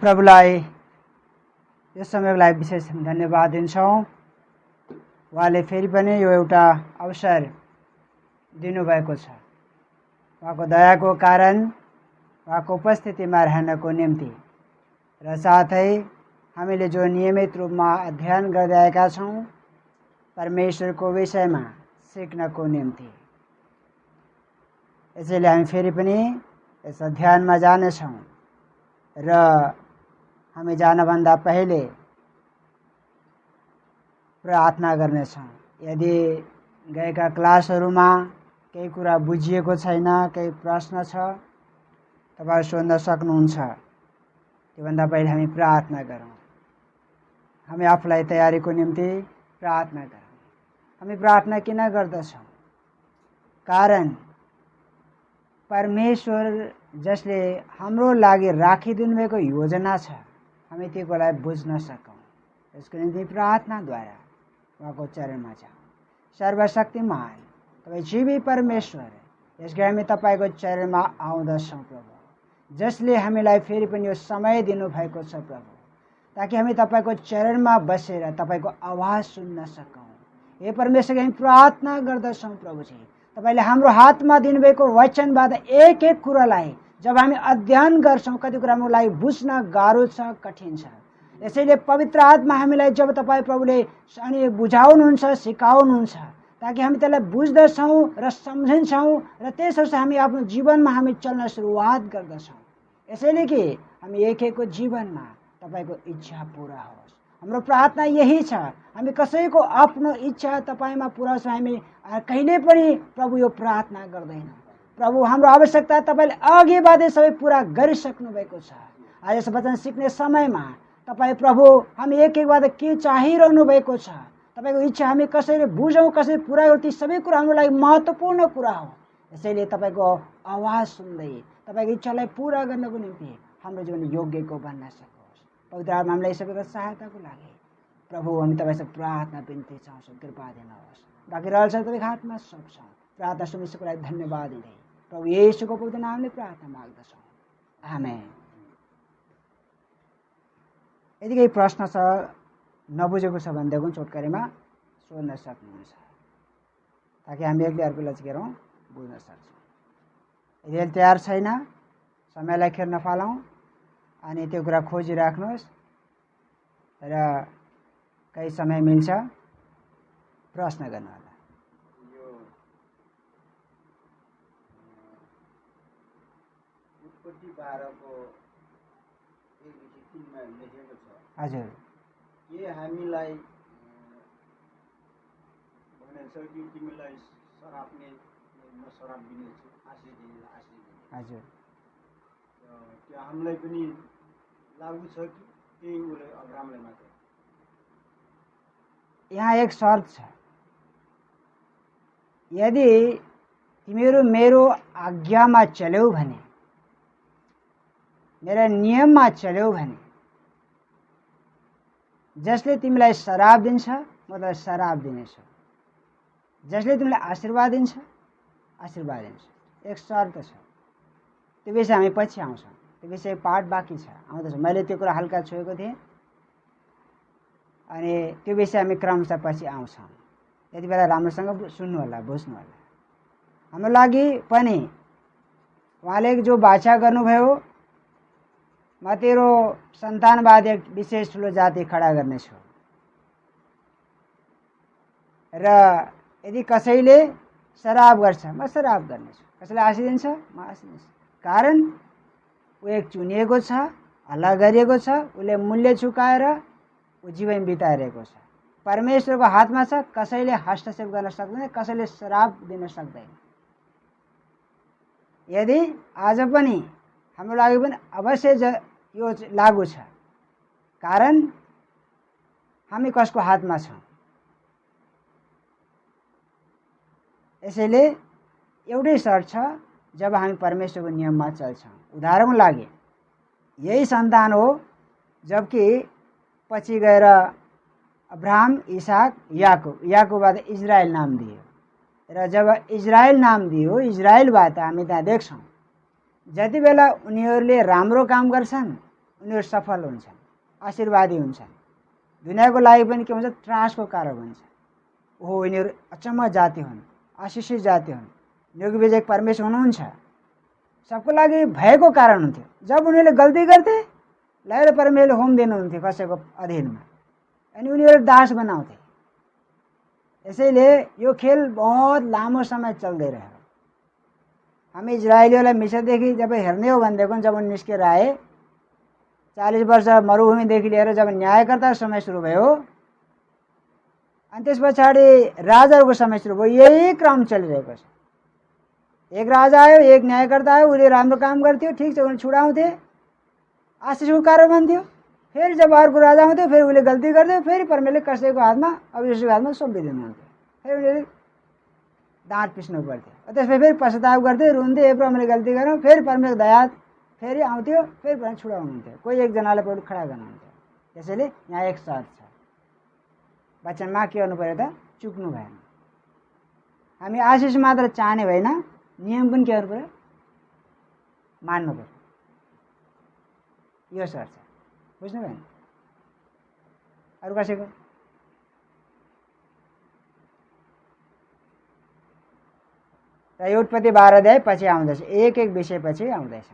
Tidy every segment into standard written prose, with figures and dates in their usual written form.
प्रभुलाई यस समयको लागि विशेष धन्यवाद दिन्छौँ। उहाँले फेरि पनि यो एउटा अवसर दिनुभएको छ। उहाँको दयाको कारण उहाँको उपस्थितिमा रहनको निम्ति र साथै हामीले जो नियमित रूपमा अध्ययन गर्दै आएका छौँ परमेश्वरको विषयमा सिक्नको निम्ति। यसैले हामी फेरि पनि यस अध्ययनमा जानेछौँ र हामी जानभन्दा पहिले प्रार्थना गर्नेछौँ। यदि गएका क्लासहरूमा केही कुरा बुझिएको छैन, केही प्रश्न छ, तपाईँ सोध्न सक्नुहुन्छ। त्योभन्दा पहिले हामी प्रार्थना गरौँ। हामी आफूलाई तयारीको निम्ति प्रार्थना गरौँ। हामी प्रार्थना किन गर्दछौँ? कारण परमेश्वर जसले हाम्रो लागि राखिदिनु भएको योजना छ, हामी त्यो कुरालाई बुझ्न सकौँ। यसको निम्ति प्रार्थनाद्वारा उहाँको चरणमा जाउँ। सर्वशक्तिमान तपाईँ जीवी परमेश्वर, यसको हामी तपाईँको चरणमा आउँदछौँ प्रभु, जसले हामीलाई फेरि पनि यो समय दिनुभएको छ प्रभु, ताकि हामी तपाईँको चरणमा बसेर तपाईँको आवाज सुन्न सकौँ। हे परमेश्वर, हामी प्रार्थना गर्दछौँ प्रभुजी, तपाईँले हाम्रो हातमा दिनुभएको वचनबाट एक एक कुरालाई जब हामी अध्ययन गर्छौँ, कति कुरा हाम्रो लागि बुझ्न गाह्रो छ, कठिन छ। यसैले पवित्र आत्मा हामीलाई जब तपाईँ प्रभुले अनि बुझाउनुहुन्छ, सिकाउनुहुन्छ, ताकि हामी त्यसलाई बुझ्दछौँ र सम्झन्छौँ र त्यसपछि हामी आफ्नो जीवनमा हामी चल्न सुरुवात गर्दछौँ। यसैले कि हामी एक एकको जीवनमा तपाईँको इच्छा पुरा होस्। हाम्रो प्रार्थना यही छ। हामी कसैको आफ्नो इच्छा तपाईँमा पुरा होस् हामी कहिले पनि प्रभु यो प्रार्थना गर्दैनौँ। प्रभु, हाम्रो आवश्यकता तपाईँले अघिबाटै सबै पुरा गरिसक्नु भएको छ। आज यस वचन सिक्ने समयमा तपाईँ प्रभु हामी एक एकबाट के चाहिरहनु भएको छ, तपाईँको इच्छा हामी कसरी बुझौँ, कसरी पुरा गरौँ, ती सबै कुरा हाम्रो लागि महत्त्वपूर्ण कुरा हो। यसैले तपाईँको आवाज सुन्दै तपाईँको इच्छालाई पुरा गर्नको निम्ति हाम्रो जीवन योग्यको बन्न सकोस्। पवित्र आत्मा हामीलाई सबैको सहायताको लागि प्रभु हामी तपाईँसँग प्रार्थना बिन्ती चाहन्छौँ, कृपा दिनुहोस्। बाँकी रहेछ तपाईँको हातमा सक्छौँ। प्रार्थना सुनिसकेको लागि धन्यवाद दिँदै प्रभु येशूको पवित्र नामले प्रार्थना माग्दछौँ, आमेन। यदि केही प्रश्न छ, नबुझेको छ भनेदेखि छोटकरीमा सोध्न सक्नुहुन्छ, ताकि हामी एकले अर्कोलाई चाहिँ के गरौँ, बुझ्न सक्छौँ। यदि तयार छैन, समयलाई खेर नफालौँ अनि त्यो कुरा खोजिराख्नुहोस् र कहीँ समय मिल्छ प्रश्न गर्नुहोला। हजुर, के हामीलाई भनेछ कि तिमीलाई सराप्ने म सराप दिनेछु, आशिष दिनेलाई आशिष दिने। हजुर, त्यो हामीलाई पनि लागु छ कि त्यही उसले अब्राहमलाई मात्र? यहाँ एक शर्त छ। यदि तिमीहरू मेरो आज्ञामा चल्यौ भने, मेरा नियममा चल्यौ भने, जसले तिमीलाई शराब दिन्छ म तिमीलाई शराब दिनेछु, जसले तिमीलाई आशीर्वाद दिन्छ आशीर्वाद दिन्छु। एक शर्त छ, त्यो विषय हामी पछि आउँछौँ। त्यो विषय पाठ बाँकी छ, आउँदैछ। मैले त्यो कुरा हल्का छोएको थिएँ अनि त्यो विषय हामी क्रमशः पछि आउँछौँ। यति बेला राम्रोसँग सुन्नु होला, बुझ्नु होला। हाम्रो लागि पनि उहाँले जो बाचा गर्नुभयो, म तेरो सन्तानवाद एक विशेष ठुलो जाति खडा गर्नेछु र यदि कसैले शराब गर्छ म शराब गर्नेछु, कसैले आशिष दिन्छ म आशिष दिन्छु। कारण ऊ एक चुनिएको छ, हल्ला गरिएको छ, उसले मूल्य चुकाएर ऊ जीवन बिताइरहेको छ। परमेश्वरको हातमा छ, कसैले हस्तक्षेप गर्न सक्दैन, कसैले शराब दिन सक्दैन। यदि आज पनि हाम्रो लागि पनि अवश्य यो लागु छ, कारण हामी कसको हातमा छौँ। यसैले एउटै शर्त छ, जब हामी परमेश्वरको नियममा चल्छौँ। उदाहरणको लागि यही सन्तान हो, जबकि पछि गएर अब्राहम, इसाक, याकुबबाट इजरायल नाम दियो र जब इजरायल नाम दियो, इजरायलबाट हामी त्यहाँ देख्छौँ जति बेला उनीहरूले राम्रो काम गर्छन् उनीहरू सफल हुन्छन्, आशीर्वादी हुन्छन्। दुनियाँको लागि पनि के हुन्छ, त्रासको कारक हुन्छ। ओहो यिनीहरू अचम्म जाति हुन्, आशिषित जाति हुन्, योगविजय परमेश्वर हुनुहुन्छ, सबको लागि भएको कारण हुन्थ्यो। जब उनीहरूले गल्ती गर्थे ल्याएर परमेश्वरले होम दिनुहुन्थ्यो कसैको अधीनमा, अनि उनीहरू दास बनाउँथे। यसैले यो खेल बहुत लामो समय चल्दै रह्यो। हामी इजरायलीहरूलाई मिसरदेखि जब हेर्ने हो भनेदेखि जब निस्केर आए, 40 वर्ष मरुभूमिदेखि लिएर जब न्यायकर्ता समय सुरु भयो, अनि त्यस पछाडि राजाहरूको समय सुरु भयो, यही क्रम चलिरहेको छ। एक राजा आयो, एक न्यायकर्ता आयो, उसले राम्रो काम गर्थ्यो, ठिक छ, उनीहरू छुडाउँथे, आशिषको कारण बन्थ्यो। फेरि जब अर्को राजा आउँथ्यो, फेरि उसले गल्ती गर्थ्यो, फेरि परमेश्वरले कसैको हातमा, अविश्वासीको हातमा सुम्पिदिनुहुन्थ्यो। फेरि उनीहरूले दाँत पिस्नु पर्थ्यो। त्यसपछि फेरि पश्चाताप गर्थे, रुन्थे, ए प्रभु मैले गल्ती गरौँ, फेरि परमेश्वर दया फेरि आउँथ्यो, फेरि परमेश्वर छुडाउनुहुन्थ्यो। कोही एकजनालाई पहिलो खडा गर्नुहुन्थ्यो। त्यसैले यहाँ एक शर्त छ, वचनमा के गर्नु पर्यो त, चुक्नु भएन। हामी आशिष मात्र चाहने होइन, नियम पनि के गर्नु पर्यो, मान्नु पर्यो। यो शर्त छ, बुझ्नु भएन? अरू कसैको? र यो उत्पत्ति 12 अध्याय पछि आउँदैछ, एक एक विषय पछि आउँदैछ।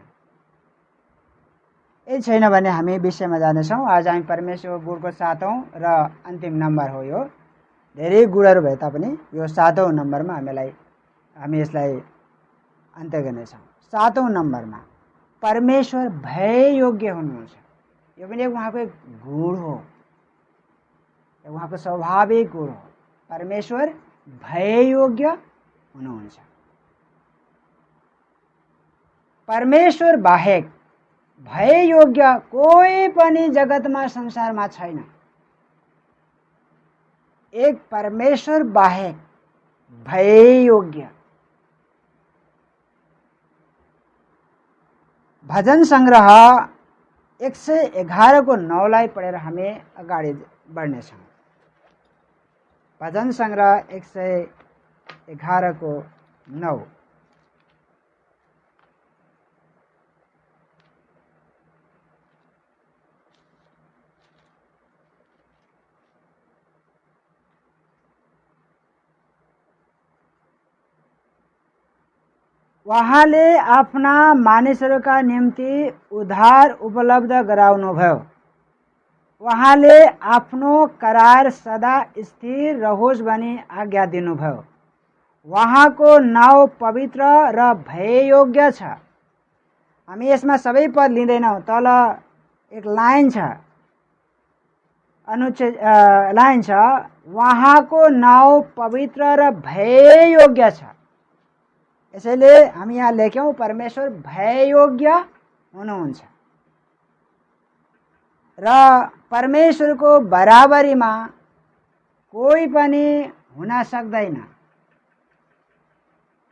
यही छैन भने हामी विषयमा जानेछौँ। आज हामी परमेश्वरको गुणको 7औं र अन्तिम नम्बर हो। यो धेरै गुणहरू भए तापनि यो 7औं नम्बरमा हामी यसलाई अन्त्य गर्नेछौँ। 7औं नम्बरमा परमेश्वर भय योग्य हुनुहुन्छ। यो पनि उहाँको एक गुण हो, उहाँको स्वाभाविक गुण हो। परमेश्वर भय योग्य हुनुहुन्छ। परमेश्वर बाहेक भय योग्य कोही पनि जगतमा संसारमा छैन। एक परमेश्वर बाहेक भय योग्य। भजन संग्रह 111 को 9 लाई पढेर हामी अगाडि बढ्नेछौँ। भजन संग्रह 111 को 9। उहाँले आफ्ना मानिसहरूका निम्ति उद्धार उपलब्ध गराउनुभयो। उहाँले आफ्नो करार सदा स्थिर रहोस् भनी आज्ञा दिनुभयो। उहाँको नाउँ पवित्र र भययोग्य छ। हामी यसमा सबै पद लिँदैनौँ। तल एक लाइन छ, अनुच्छेद लाइन छ, उहाँको नाउँ पवित्र र भययोग्य छ। यसैले हामी यहाँ लेख्यौं परमेश्वर भययोग्य हुनुहुन्छ र परमेश्वरको बराबरीमा कोही पनि हुन सक्दैन।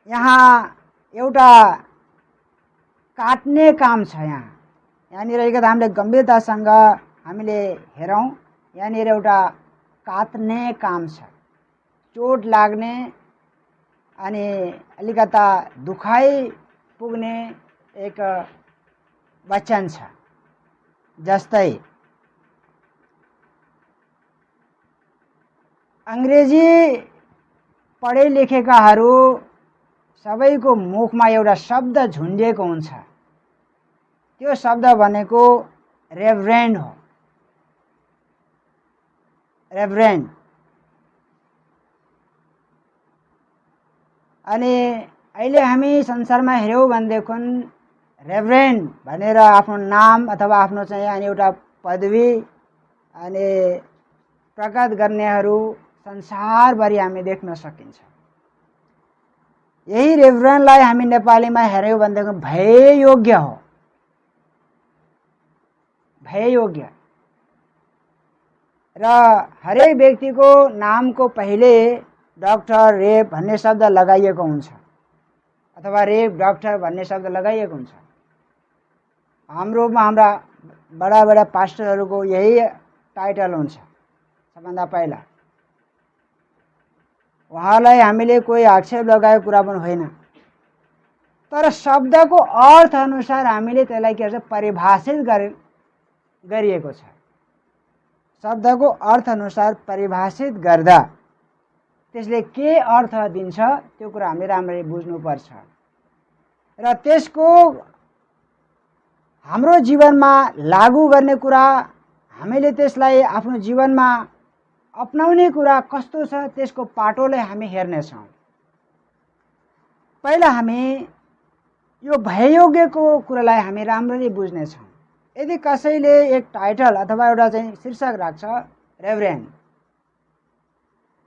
यहाँ एउटा काट्ने काम छ। यहाँनिर एकदा हामीले गम्भीरतासँग हामीले हेरौँ। यहाँनिर एउटा काट्ने काम छ, चोट लाग्ने अनि अलिकता दुखाइ पुग्ने एक वचन छ। जस्तै अंग्रेजी पढे लेखेकाहरू सबैको मुखमा एउटा शब्द झुन्डिएको हुन्छ। त्यो शब्द भनेको रेभरेन्ड हो। रेभरेन्ड। अनि अहिले हामी संसारमा हेर्यौं भनेदेखि रेभरेन्ड भनेर आफ्नो नाम अथवा आफ्नो चाहिँ अनि एउटा पदवी अनि प्रकट गर्नेहरू संसारभरि हामी देख्न सकिन्छ। यही रेभरेन्डलाई हामी नेपालीमा हेर्यौं भनेदेखि भययोग्य हो। भययोग्य। र हरेक व्यक्तिको नामको पहिले डाक्टर रेप भन्ने शब्द लगाइएको हुन्छ अथवा रेप डाक्टर भन्ने शब्द लगाइएको हुन्छ। हाम्रोमा हाम्रा बडा बडा पास्टरहरूको यही टाइटल हुन्छ सबभन्दा पहिला। उहाँलाई हामीले कोही आक्षेप लगाएको कुरा पनि होइन, तर शब्दको अर्थ अनुसार हामीले त्यसलाई के भन्छ परिभाषित गरिएको छ। शब्दको अर्थ अनुसार परिभाषित गर्दा त्यसले के अर्थ दिन्छ त्यो कुरा हामीले राम्ररी बुझ्नुपर्छ र त्यसको हाम्रो जीवनमा लागू गर्ने कुरा, हामीले त्यसलाई आफ्नो जीवनमा अपनाउने कुरा कस्तो छ त्यसको पाटोलाई हामी हेर्नेछौँ। पहिला हामी यो भययोग्यको कुरालाई हामी राम्ररी बुझ्नेछौँ। यदि कसैले एक टाइटल अथवा एउटा चाहिँ शीर्षक राख्छ रेभरेन्ड,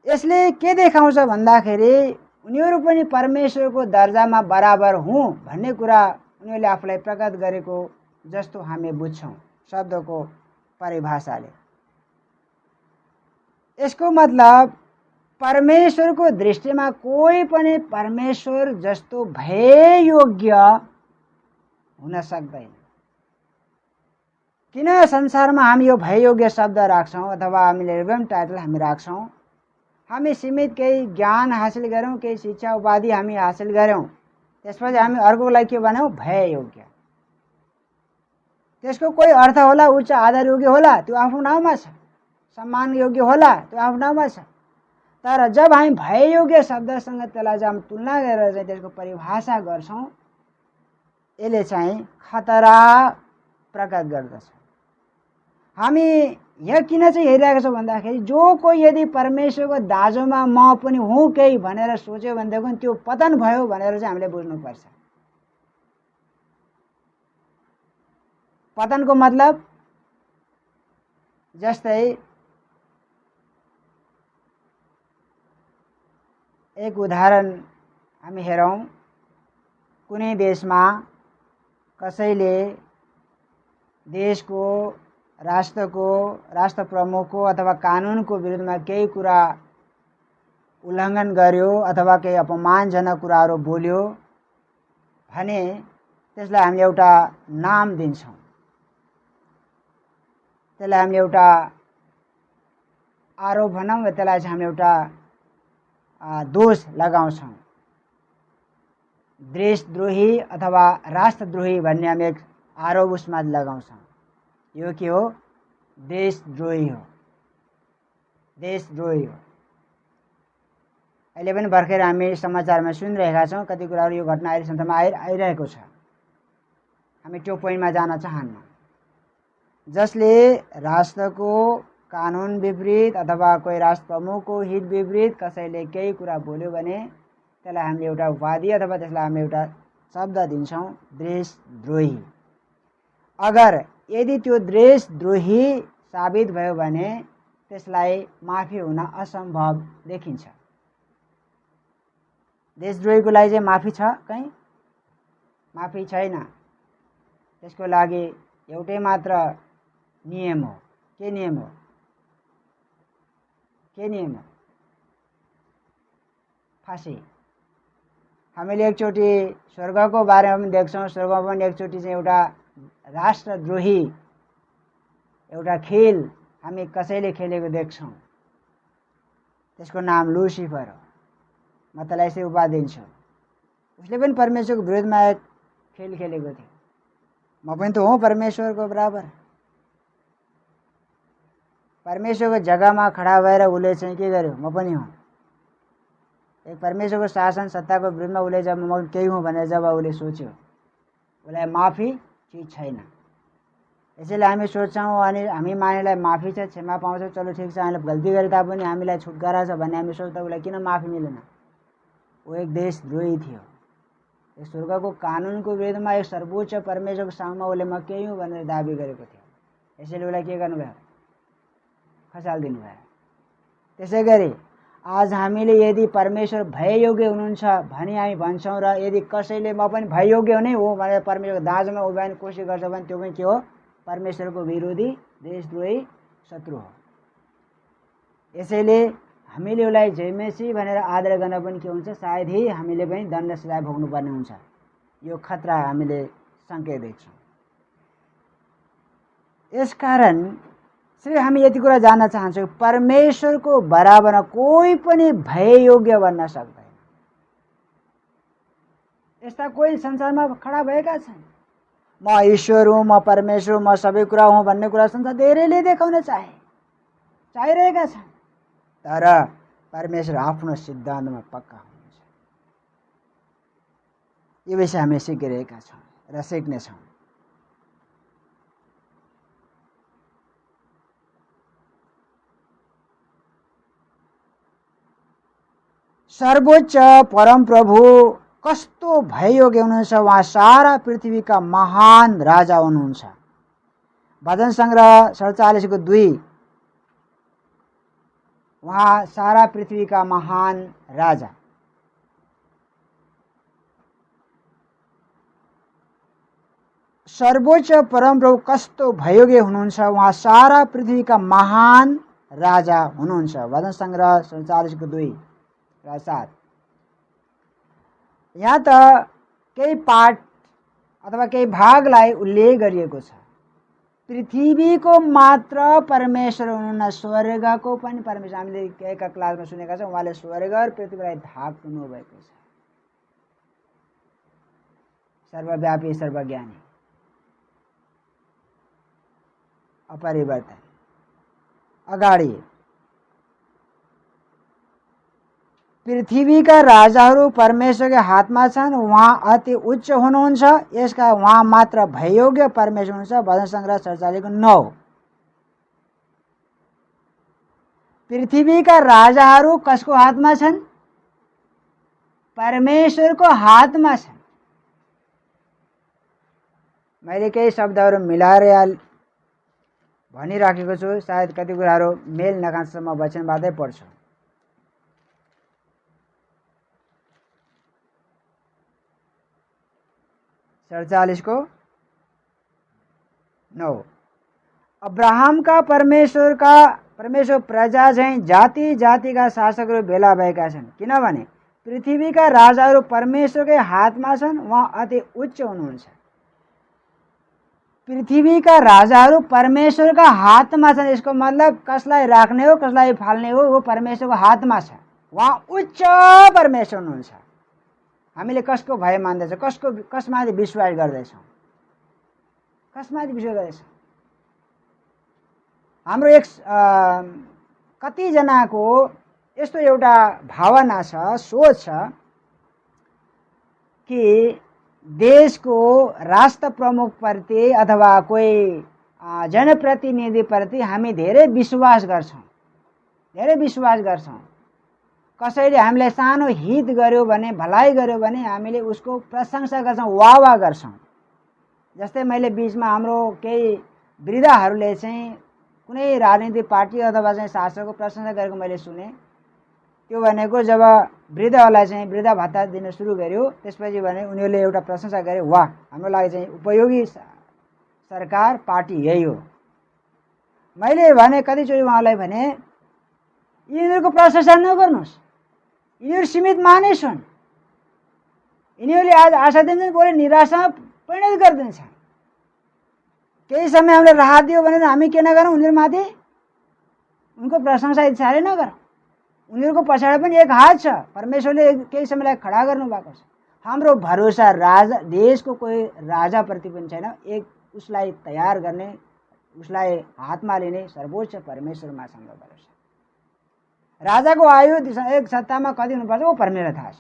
यसले के देखाउँछ भन्दाखेरि उनीहरू पनि परमेश्वरको दर्जामा बराबर हुँ भन्ने कुरा उनीहरूले आफूलाई प्रकट गरेको जस्तो हामी बुझ्छौँ शब्दको परिभाषाले। यसको मतलब परमेश्वरको दृष्टिमा कोही पनि परमेश्वर जस्तो भय योग्य हुन सक्दैन। किन संसारमा हामी यो भय योग्य शब्द राख्छौँ अथवा हामीले रेभरेन्ड टाइटल हामी राख्छौँ? हामी सीमित केही ज्ञान हासिल गऱ्यौँ, केही शिक्षा उपाधि हामी हासिल गऱ्यौँ, त्यसपछि हामी अर्कोलाई के भन्यौँ? भय योग्य। त्यसको कोही अर्थ होला, उच्च आदर योग्य होला, त्यो आफ्नो ठाउँमा छ, सम्मान योग्य होला, त्यो आफ्नो ठाउँमा छ। तर जब हामी भय योग्य शब्दसँग त्यसलाई जब तुलना गरेर चाहिँ त्यसको परिभाषा गर्छौँ, यसले चाहिँ खतरा प्रकट गर्दछ। हामी यहाँ किन चाहिँ हेरिरहेको छौँ भन्दाखेरि जो कोही यदि परमेश्वरको दाँजोमा म पनि हुँ केही भनेर सोच्यो भनेदेखि त्यो पतन भयो भनेर चाहिँ हामीले बुझ्नुपर्छ। पतनको मतलब जस्तै एक उदाहरण हामी हेरौँ। कुनै देशमा कसैले देशको, राष्ट्र प्रमुखको अथवा कानुनको विरुद्धमा केही कुरा उल्लङ्घन गर्यो अथवा केही अपमानजनक कुराहरू बोल्यो भने त्यसलाई हामीले एउटा नाम दिन्छौँ, त्यसलाई हामीले एउटा आरोप भनौँ, त्यसलाई चाहिँ हामीले एउटा दोष लगाउँछौँ। देशद्रोही अथवा राष्ट्रद्रोही भन्ने हामी एक आरोप उसमा लगाउँछौँ। यो के हो? देशद्रोही हो, देशद्रोही हो। अहिले पनि भर्खर हामी समाचारमा सुनिरहेका छौँ, कति कुराहरू यो घटना अहिले संसारमा आइरहेको छ। हामी त्यो पोइन्टमा जान चाहन्न। जसले राष्ट्रको कानुन विपरीत अथवा कोही राष्ट्र प्रमुखको हित विपरीत कसैले केही कुरा बोल्यो भने त्यसलाई हामीले एउटा उपाधि अथवा त्यसलाई हामीले एउटा शब्द दिन्छौँ, देशद्रोही। अगर यदि त्यो देशद्रोही साबित भयो भने त्यसलाई माफी हुन असम्भव देखिन्छ। देशद्रोहीको लागि चाहिँ माफी छ? कहीँ माफी छैन। त्यसको लागि एउटै मात्र नियम हो। के नियम हो? के नियम हो? फाँसी। हामीले एकचोटि स्वर्गको बारेमा पनि देख्छौँ। स्वर्गमा पनि एकचोटि चाहिँ एउटा राष्ट्रद्रोही एउटा खेल हामी कसैले खेलेको देख्छौँ। त्यसको नाम लुसिफर हो। म त्यसलाई यसरी उपाधि दिन्छु। उसले पनि परमेश्वरको विरुद्धमा एक खेल खेलेको थियो। म पनि त हुँ परमेश्वरको बराबर। परमेश्वरको जग्गामा खडा भएर उसले चाहिँ के गर्यो? म पनि हुँ। एक परमेश्वरको शासन सत्ताको विरुद्धमा उसले जब म केही हुँ भनेर जब उसले सोच्यो, उसलाई माफी चिज छैन। यसैले हामी सोच्छौँ अनि हामी मानिलाई माफी छ, क्षमा पाउँछौँ, चलो ठिक छ, हामीले गल्ती गरे तापनि हामीलाई छुटकारा छ भन्ने हामी सोच्दा उसलाई किन माफी मिलेन? वो एक देशद्रोही थियो। एक स्वर्गको कानुनको विरुद्धमा एक सर्वोच्च परमेश्वरको सामुमा उसले म केही हुँ भनेर दाबी गरेको थियो। यसैले उसलाई के गर्नुभयो? खसालिदिनु भयो। त्यसै गरी आज हामीले यदि परमेश्वर भययोग्य हुनुहुन्छ भनी हामी भन्छौँ र यदि कसैले म पनि भययोग्य नै हो भनेर परमेश्वरको दाँजोमा उभ्याउने कोसिस गर्छ भने त्यो पनि के हो? परमेश्वरको विरोधी, देशद्रोही, शत्रु हो। यसैले हामीले उसलाई जयमेसी भनेर आदर गर्न पनि के हुन्छ? सायद ही हामीले पनि दण्ड सजाय भोग्नुपर्ने हुन्छ। यो खतरा हामीले सङ्केत देख्छौँ। यसकारण सिर्फ हामी यति कुरा जान्न चाहन्छौँ, परमेश्वरको बराबरमा कोही पनि भययोग्य बन्न सक्दैन। यस्ता कोही संसारमा खडा भएका छन्। म ईश्वर हुँ, म परमेश्वर हुँ, म सबै कुरा हुँ भन्ने कुरा संसार धेरैले देखाउन चाहिरहेका छन्। तर परमेश्वर आफ्नो सिद्धान्तमा पक्का हुनुहुन्छ। यो विषय हामी सिकिरहेका छौँ र सिक्नेछौँ। सर्वोच्च परमप्रभु कस्तो भययोग्य हुनुहुन्छ। उहाँ सारा पृथ्वीका महान राजा हुनुहुन्छ। भजन सङ्ग्रह 47:2 उहाँ सारा पृथ्वीका महान राजा। सर्वोच्च परमप्रभु कस्तो भययोग्य हुनुहुन्छ। उहाँ सारा पृथ्वीका महान राजा हुनुहुन्छ। भजन सङ्ग्रह 47:2 र 7। यहाँ त केही पाठ अथवा केही भागलाई उल्लेख गरिएको छ। पृथ्वीको मात्र परमेश्वर हुनुहुन्न, स्वर्गको पनि परमेश्वर। हामीले एका क्लासमा सुनेका छौँ, उहाँले स्वर्ग र पृथ्वीलाई ढाक्नु भएको छ। सर्वव्यापी, सर्वज्ञानी, अपरिवर्तन। अगाडि पृथ्वीका राजाहरू परमेश्वरको हातमा छन्। उहाँ अति उच्च हुनुहुन्छ, यसका उहाँ मात्र भययोग्य परमेश्वर हुनुहुन्छ। भजन सङ्ग्रह 47:9। पृथ्वीका राजाहरू कसको हातमा छन्? परमेश्वरको हातमा छन्। मैले केही शब्दहरू मिलाएर भनिराखेको छु, सायद कति कुराहरू मेल नखाँसम्म वचनबाटै पढ्छु। सडचालिसको 9। अब्राहमका परमेश्वर प्रजा झैँ जाति जातिका शासकहरू भेला भएका छन्, किनभने पृथ्वीका राजाहरू परमेश्वरकै हातमा छन्। उहाँ अति उच्च हुनुहुन्छ। पृथ्वीका राजाहरू परमेश्वरका हातमा छन्। यसको मतलब कसलाई राख्ने हो कसलाई फाल्ने हो वो परमेश्वरको हातमा छ। उहाँ उच्च परमेश्वर हुनुहुन्छ। हामीले कसको भय मान्दैछौँ? कसमाथि विश्वास गर्दैछौँ? कसमाथि विश्वास गर्दैछौँ? हाम्रो कतिजनाको यस्तो एउटा भावना छ, सोच छ कि देशको राष्ट्र प्रमुखप्रति अथवा कोही जनप्रतिनिधिप्रति हामी धेरै विश्वास गर्छौँ। कसैले हामीलाई सानो हित गर्यो भने, भलाइ गर्यो भने हामीले उसको प्रशंसा गर्छौँ, वाह गर्छौँ। जस्तै मैले बीचमा हाम्रो केही वृद्धहरूले चाहिँ कुनै राजनीतिक पार्टी अथवा चाहिँ शासकको प्रशंसा गरेको मैले सुने। त्यो भनेको जब वृद्धहरूलाई चाहिँ वृद्ध भत्ता दिन सुरु गर्यो, त्यसपछि भने उनीहरूले एउटा प्रशंसा गरे, वाह हाम्रो लागि चाहिँ उपयोगी सरकार पार्टी यही हो। मैले भने कतिचोटि उहाँलाई भने यिनीहरूको प्रशंसा नगर्नुहोस्, यिनीहरू सीमित मानिस हुन्। यिनीहरूले आज आशा दिन्छन्, भोलि निराशामा परिणत गरिदिन्छ। केही समय हामीलाई राहत दियो भनेर हामी के नगरौँ? उनीहरूमाथि उनको प्रशंसा इच्छाले नगरौँ। उनीहरूको पछाडि पनि एक हात छ। परमेश्वरले केही समयलाई खडा गर्नु भएको छ। हाम्रो भरोसा देशको कोही राजाप्रति पनि छैन। एक उसलाई तयार गर्ने, उसलाई हातमा लिने सर्वोच्च परमेश्वरमा हाम्रो भरोसा। राजाको आयु एक सत्तामा कति हुनुपर्छ वो परमेश्वरलाई थाहा छ।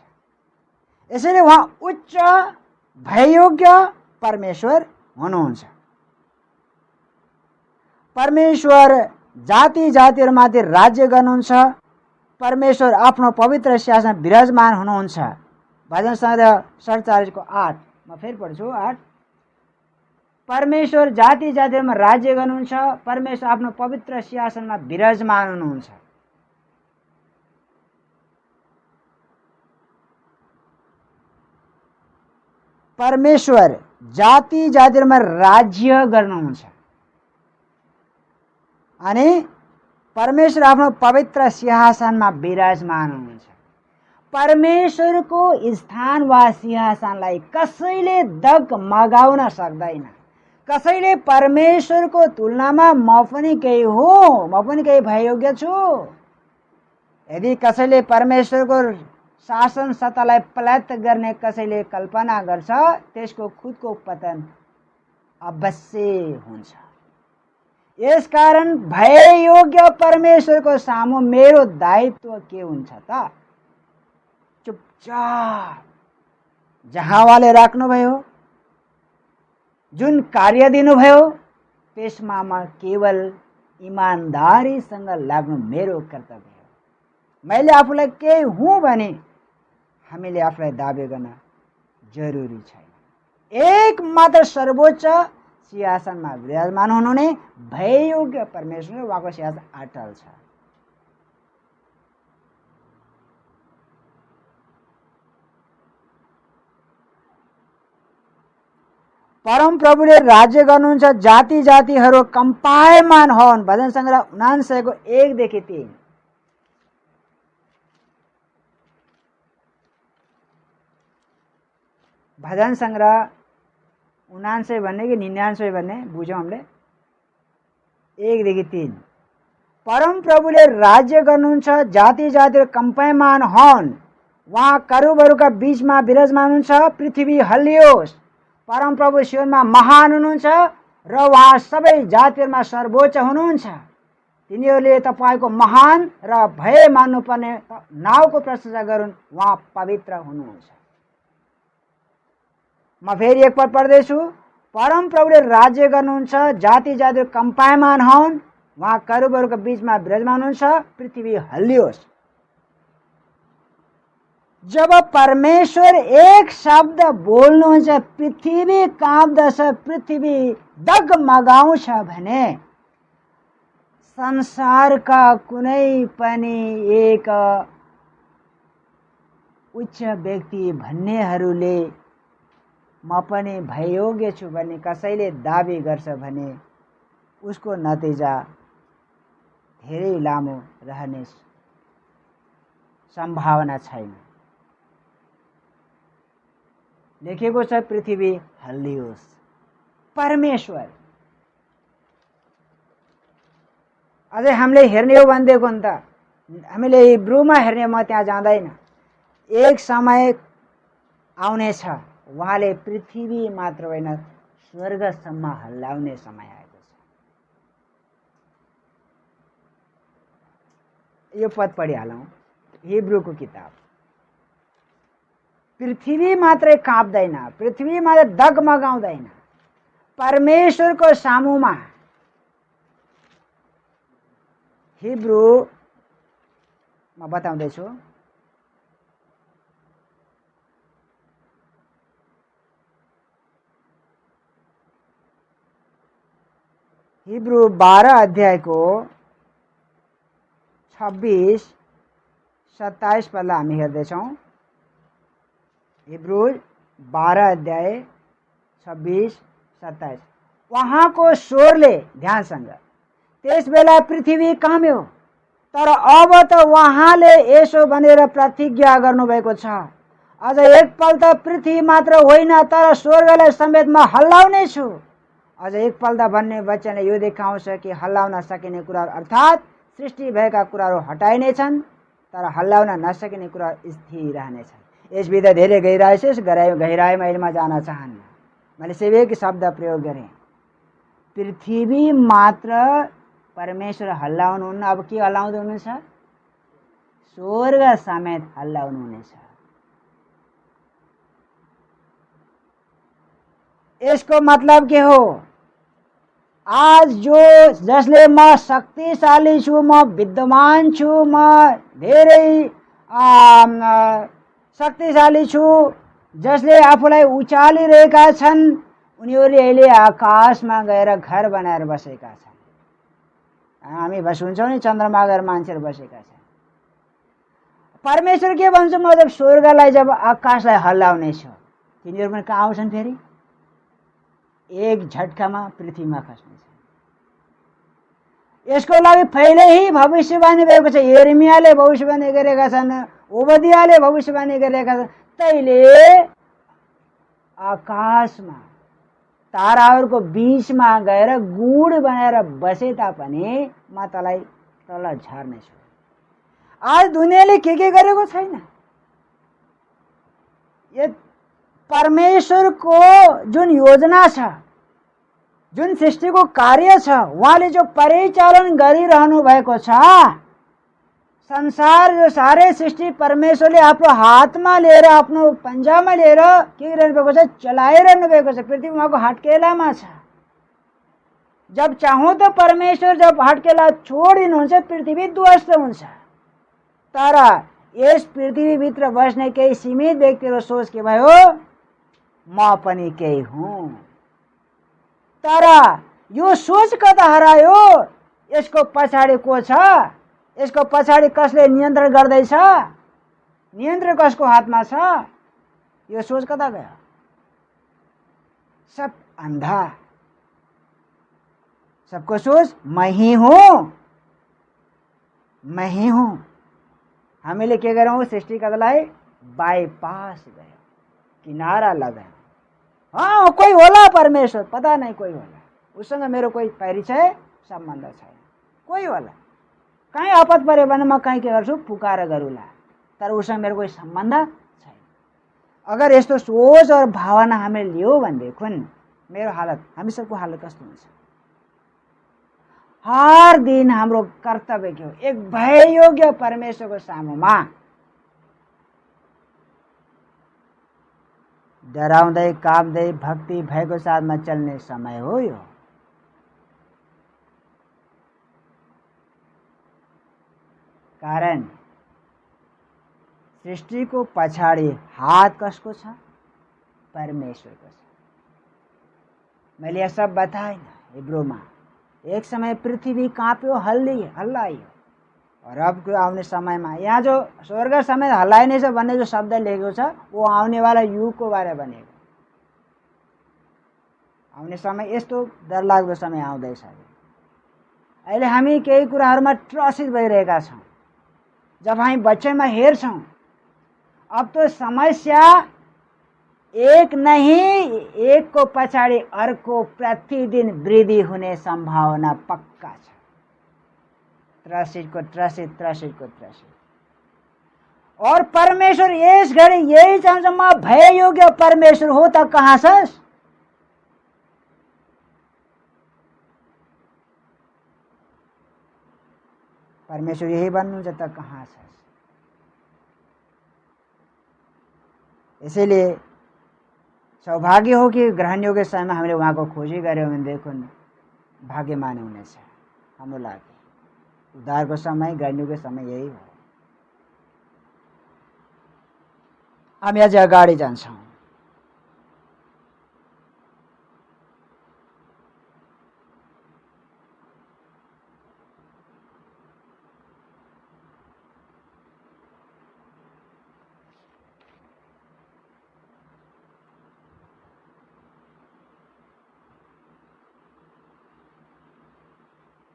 यसैले उहाँ उच्च भययोग्य परमेश्वर हुनुहुन्छ। परमेश्वर जाति जातिहरूमाथि राज्य गर्नुहुन्छ। परमेश्वर आफ्नो पवित्र सिंहासन विराजमान हुनुहुन्छ। भजन सङ्ग्रह 47:8 म फेरि पढ्छु 8। परमेश्वर जाति जातिहरूमा राज्य गर्नुहुन्छ। परमेश्वर आफ्नो पवित्र सिंहासनमा विराजमान हुनुहुन्छ। परमेश्वर जाति जातिहरूमा राज्य गर्नुहुन्छ अनि परमेश्वर आफ्नो पवित्र सिंहासनमा विराजमान हुनुहुन्छ। परमेश्वरको स्थान वा सिंहासनलाई कसैले डगमगाउन सक्दैन। कसैले परमेश्वरको तुलनामा म पनि केही हो, म पनि केही भययोग्य छु, यदि कसैले परमेश्वरको शासन सत्तालाई पलट गर्ने कसैले कल्पना गर्छ, त्यसको खुदको पतन अवश्य हुन्छ। यसकारण भय योग्य परमेश्वरको सामु मेरो दायित्व के हुन्छ त? चुपचाप जहाँ उहाँले राख्नुभयो, जुन कार्य दिनुभयो त्यसमा म केवल इमानदारीसँग लाग्नु मेरो कर्तव्य हो। मैले आफूलाई केही हुँ भने हामीले आफूलाई दाबी गर्न जरुरी छैन। एक मात्र सर्वोच्च सिंहासनमा विराजमान हुनुहुने भययोग्य परमेश्वर, उहाँको सिंहासन अटल छ। परम प्रभुले राज्य गर्नुहुन्छ, जाति जातिहरू कम्पायमान होन्। भजन सङ्ग्रह 49 को 1 देखि 3। भजन सङ्ग्रह 49 भन्ने कि 99 भन्ने बुझौँ हामीले। 1 देखि 3। परम प्रभुले राज्य गर्नुहुन्छ, जाति जातिहरू कम्पायमान होन्। उहाँ करुबहरूका बीचमा विराजमान हुनुहुन्छ, पृथ्वी हल्लियोस्। परम प्रभु सियोनमा महान हुनुहुन्छ र उहाँ सबै जातिहरूमा सर्वोच्च हुनुहुन्छ। तिनीहरूले तपाईको महान र भय मान्नुपर्ने नाउँको प्रशंसा गरून्, उहाँ पवित्र हुनुहुन्छ। म फेरि एकपल्ट पढ्दैछु। परम प्रभुले राज्य गर्नुहुन्छ, जाति जातिहरू कम्पायमान होन्। उहाँ करुबहरूका बीचमा विराजमान हुनुहुन्छ, पृथ्वी हल्लियोस्। जब परमेश्वर एक शब्द बोल्नुहुन्छ, पृथ्वी काँप्दछ, पृथ्वी डगमगाउँछ भने संसारका कुनै पनि एक उच्च व्यक्ति भन्नेहरूले म पनि भययोग्य छु भन्ने कसैले दाबी गर्छ भने उसको नतिजा धेरै लामो रहने सम्भावना छैन। लेखेको छ पृथ्वी हल्लियोस्। परमेश्वर अझै हामीले हेर्ने हो भनिदिएको नि त। हामीले हिब्रूमा हेर्ने, म त्यहाँ जाँदैन। एक समय आउनेछ उहाँले पृथ्वी मात्र होइन स्वर्गसम्म हल्लाउने समय आएको छ। यो पद पढिहालौँ, हिब्रूको किताब। पृथ्वी मात्रै काँप्दैन, पृथ्वी मात्र डगमगाउँदैन। परमेश्वरको सामुमा हिब्रू म बताउँदैछु। हिब्रू 12 अध्यायको 26-27 पदलाई हामी हेर्दैछौँ। हिब्रू 12 अध्याय 26-27। उहाँको स्वरले, ध्यानसँग, त्यस बेला पृथ्वी काम्यो। तर अब त उहाँले यसो भनेर प्रतिज्ञा गर्नुभएको छ, अझ एकपल्ट पृथ्वी मात्र होइन तर स्वर्गलाई समेत म हल्लाउने छु। अझ एकपल्ट भन्ने वचनले यो देखाउँछ कि हल्लाउन सकिने कुराहरू अर्थात् सृष्टि भएका कुराहरू हटाइनेछन्, तर हल्लाउन नसकिने कुराहरू स्थिर रहनेछन्। यसभित्र धेरै गहिराइ छ, गहिराइमा अहिले म जान चाहन्न। मैले सिर्फ एक शब्द प्रयोग गरेँ, पृथ्वी मात्र परमेश्वर हल्लाउनुहुन्न। अब के हल्लाउँदै हुनुहुन्छ? स्वर्ग समेत हल्लाउनुहुनेछ। यसको मतलब के हो? आज जसले म शक्तिशाली छु, म विद्यमान छु, म धेरै शक्तिशाली छु, जसले आफूलाई उचालिरहेका छन्, उनीहरूले अहिले आकाशमा गएर घर बनाएर बसेका छन्। हामी हुन्छौँ नि, चन्द्रमा गएर मान्छेहरू बसेका छन्। परमेश्वर के भन्छ? म जब स्वर्गलाई, जब आकाशलाई हल्लाउने छु, तिनीहरू पनि कहाँ आउँछन्? फेरि एक झट्कामा पृथ्वीमा खस्नेछ। यसको लागि पहिल्यै भविष्यवाणी भएको छ। यिर्मयाले भविष्यवाणी गरेका छन्, ओबदियाले भविष्यवाणी गरेका छन्। तैले आकाशमा ताराहरूको बीचमा गएर गुड बनाएर बसे तापनि म तँलाई तल झर्नेछु। आज दुनियाँले के गरेको छैन? यो परमेश्वरको जुन योजना छ, जुन सृष्टिको कार्य छ उहाँले जो परिचालन गरिरहनु भएको छ, संसार जो सारे सृष्टि परमेश्वरले आफ्नो हातमा लिएर आफ्नो पन्जामा लिएर के गरिरहनु भएको छ, चलाइरहनु भएको छ। पृथ्वी उहाँको हत्केलामा छ। जब चाहौँ त परमेश्वर जब हत्केला छोडिदिनुहुन्छ पृथ्वी ध्वस्त हुन्छ। तर यस पृथ्वीभित्र बस्ने केही सीमित व्यक्तिहरू सोच के भयो, म पनि केही हुँ। तर यो सोच कता हरायो? यसको पछाडि को छ? यसको पछाडि कसले नियन्त्रण गर्दैछ? नियन्त्रण कसको हातमा छ? यो सोच कता गयो? सब अंधा। सबको सोच मैं ही हूँ, मैं ही हूँ। हामीले के गर्यौं? सृष्टिकर्तालाई बाइपास गयो, किनारा लगायो। हाँ, कोही होला परमेश्वर, पता नहीं कोही होला, उसँग मेरो कोही परिचय सम्बन्ध छैन, कोही होला। कहीँ आपत पऱ्यो भने म कहीँ के गर्छु? पुकार गरौँला, तर उसँग मेरो कोही सम्बन्ध छैन। अगर यस्तो सोच और भावना हामीले लियो भनेदेखि मेरो हालत, हामी सबको हालत कस्तो हुन्छ? हर दिन हाम्रो कर्तव्य के हो? एक भययोग्य परमेश्वरको सामुमा डराउँदै काप्दै भक्ति भएको साथमा चल्ने समय हो यो। कारण सृष्टिको पछाडि हात कसको छ? परमेश्वरको छ। मैले यह सब बताएँ हिब्रूमा। एक समय पृथ्वी काँप्यो, हल्लायो, और अब आउने समयमा यहाँ जो स्वर्ग समय हल्लाइनेछ भन्ने जो शब्द लेखेको छ वो आउने वाला युगको बारे बनेको। आउने समय यस्तो डरलाग्दो समय आउँदैछ। अहिले हामी केही कुराहरूमा त्रसित भइरहेका छौँ। जब हामी बच्चैमा हेर्छौँ, अब तो समस्या एक नहीं, एक को पछाडि अर्को प्रतिदिन वृद्धि हुने संभावना पक्का छ। त्रसितको त्रसित। और परमेश्वर यस घडी यही चाहन्छ, म भययोग्य परमेश्वर हो त कहाँ छस्? परमेश्वर यही भन्नुहुन्छ त कहाँ छस्? यसैले सौभाग्य हो कि ग्रहण योग्य समयमा हामीले उहाँको खोजी गर्यौं भनेदेखि भाग्यमान हुनेछ हाम्रो लागि। उद्धारको समय, ग्रहण योग्य समय यही हो। हामी अझ अगाडि जान्छौँ।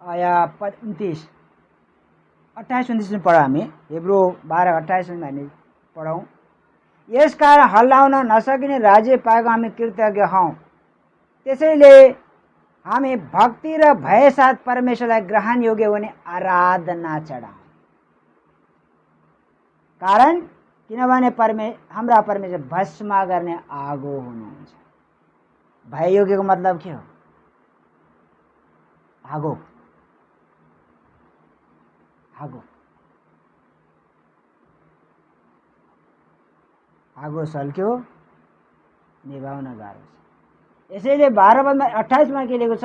आया 29, 28, 29 में पढौँ हामी। हिब्रू 12, 28 में हामी पढौँ। यस कारण हल्लाउन नसकिने राज्य पाएको हामी कृतज्ञ हौं। त्यसैले हामी भक्ति र भय साथ परमेश्वरलाई ग्रहण योग्य हुने आराधना चढाउँ। कारण किनभने हाम्रा परमेश्वर भस्म गर्ने आगो हुनुहुन्छ। भय योग्यको मतलब के हो? आगो। आगो सल्क्यो निभाउन गाह्रो छ। यसैले 12 पदमा 28 मा के लेखेको छ?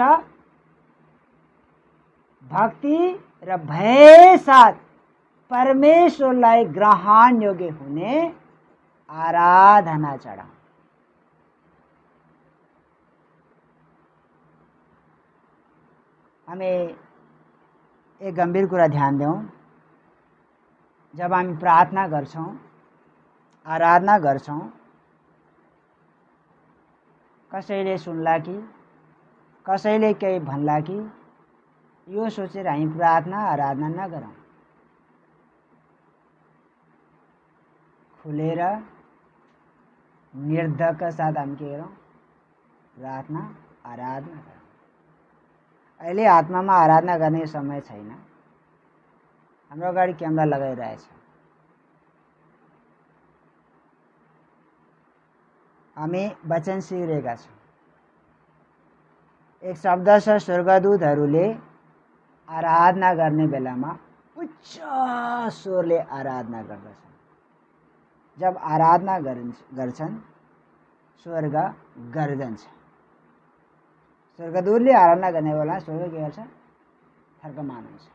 भक्ति र भय साथ परमेश्वरलाई ग्रहण योग्य हुने आराधना चढाऊ। हामी एक गंभीर कुरा ध्यान देऊ। जब हामी प्रार्थना गर्छौं, आराधना गर्छौं, कसैले सुन्ला कि कसैले केही भन्ला कि यो सोचेर हामी प्रार्थना आराधना नगरौं। खुलेर निर्धक्क साथ हामी के गरौं? प्रार्थना आराधना गरौं। अहिले आत्मामा आराधना गर्ने समय छैन। हाम्रो अगाडि क्यामेरा लगाइरहेछ। हामी वचन सिकिरहेका छौं। एक शब्द छ, स्वर्गदूतहरूले आराधना गर्ने बेलामा उच्च स्वरले आराधना गर्दछन्। जब आराधना गर्छन् स्वर्ग गर्दन्छ। स्वर्गदूतले आराधना गर्ने बेला स्वर्ग के गर्छ? थर्कमान हुन्छ।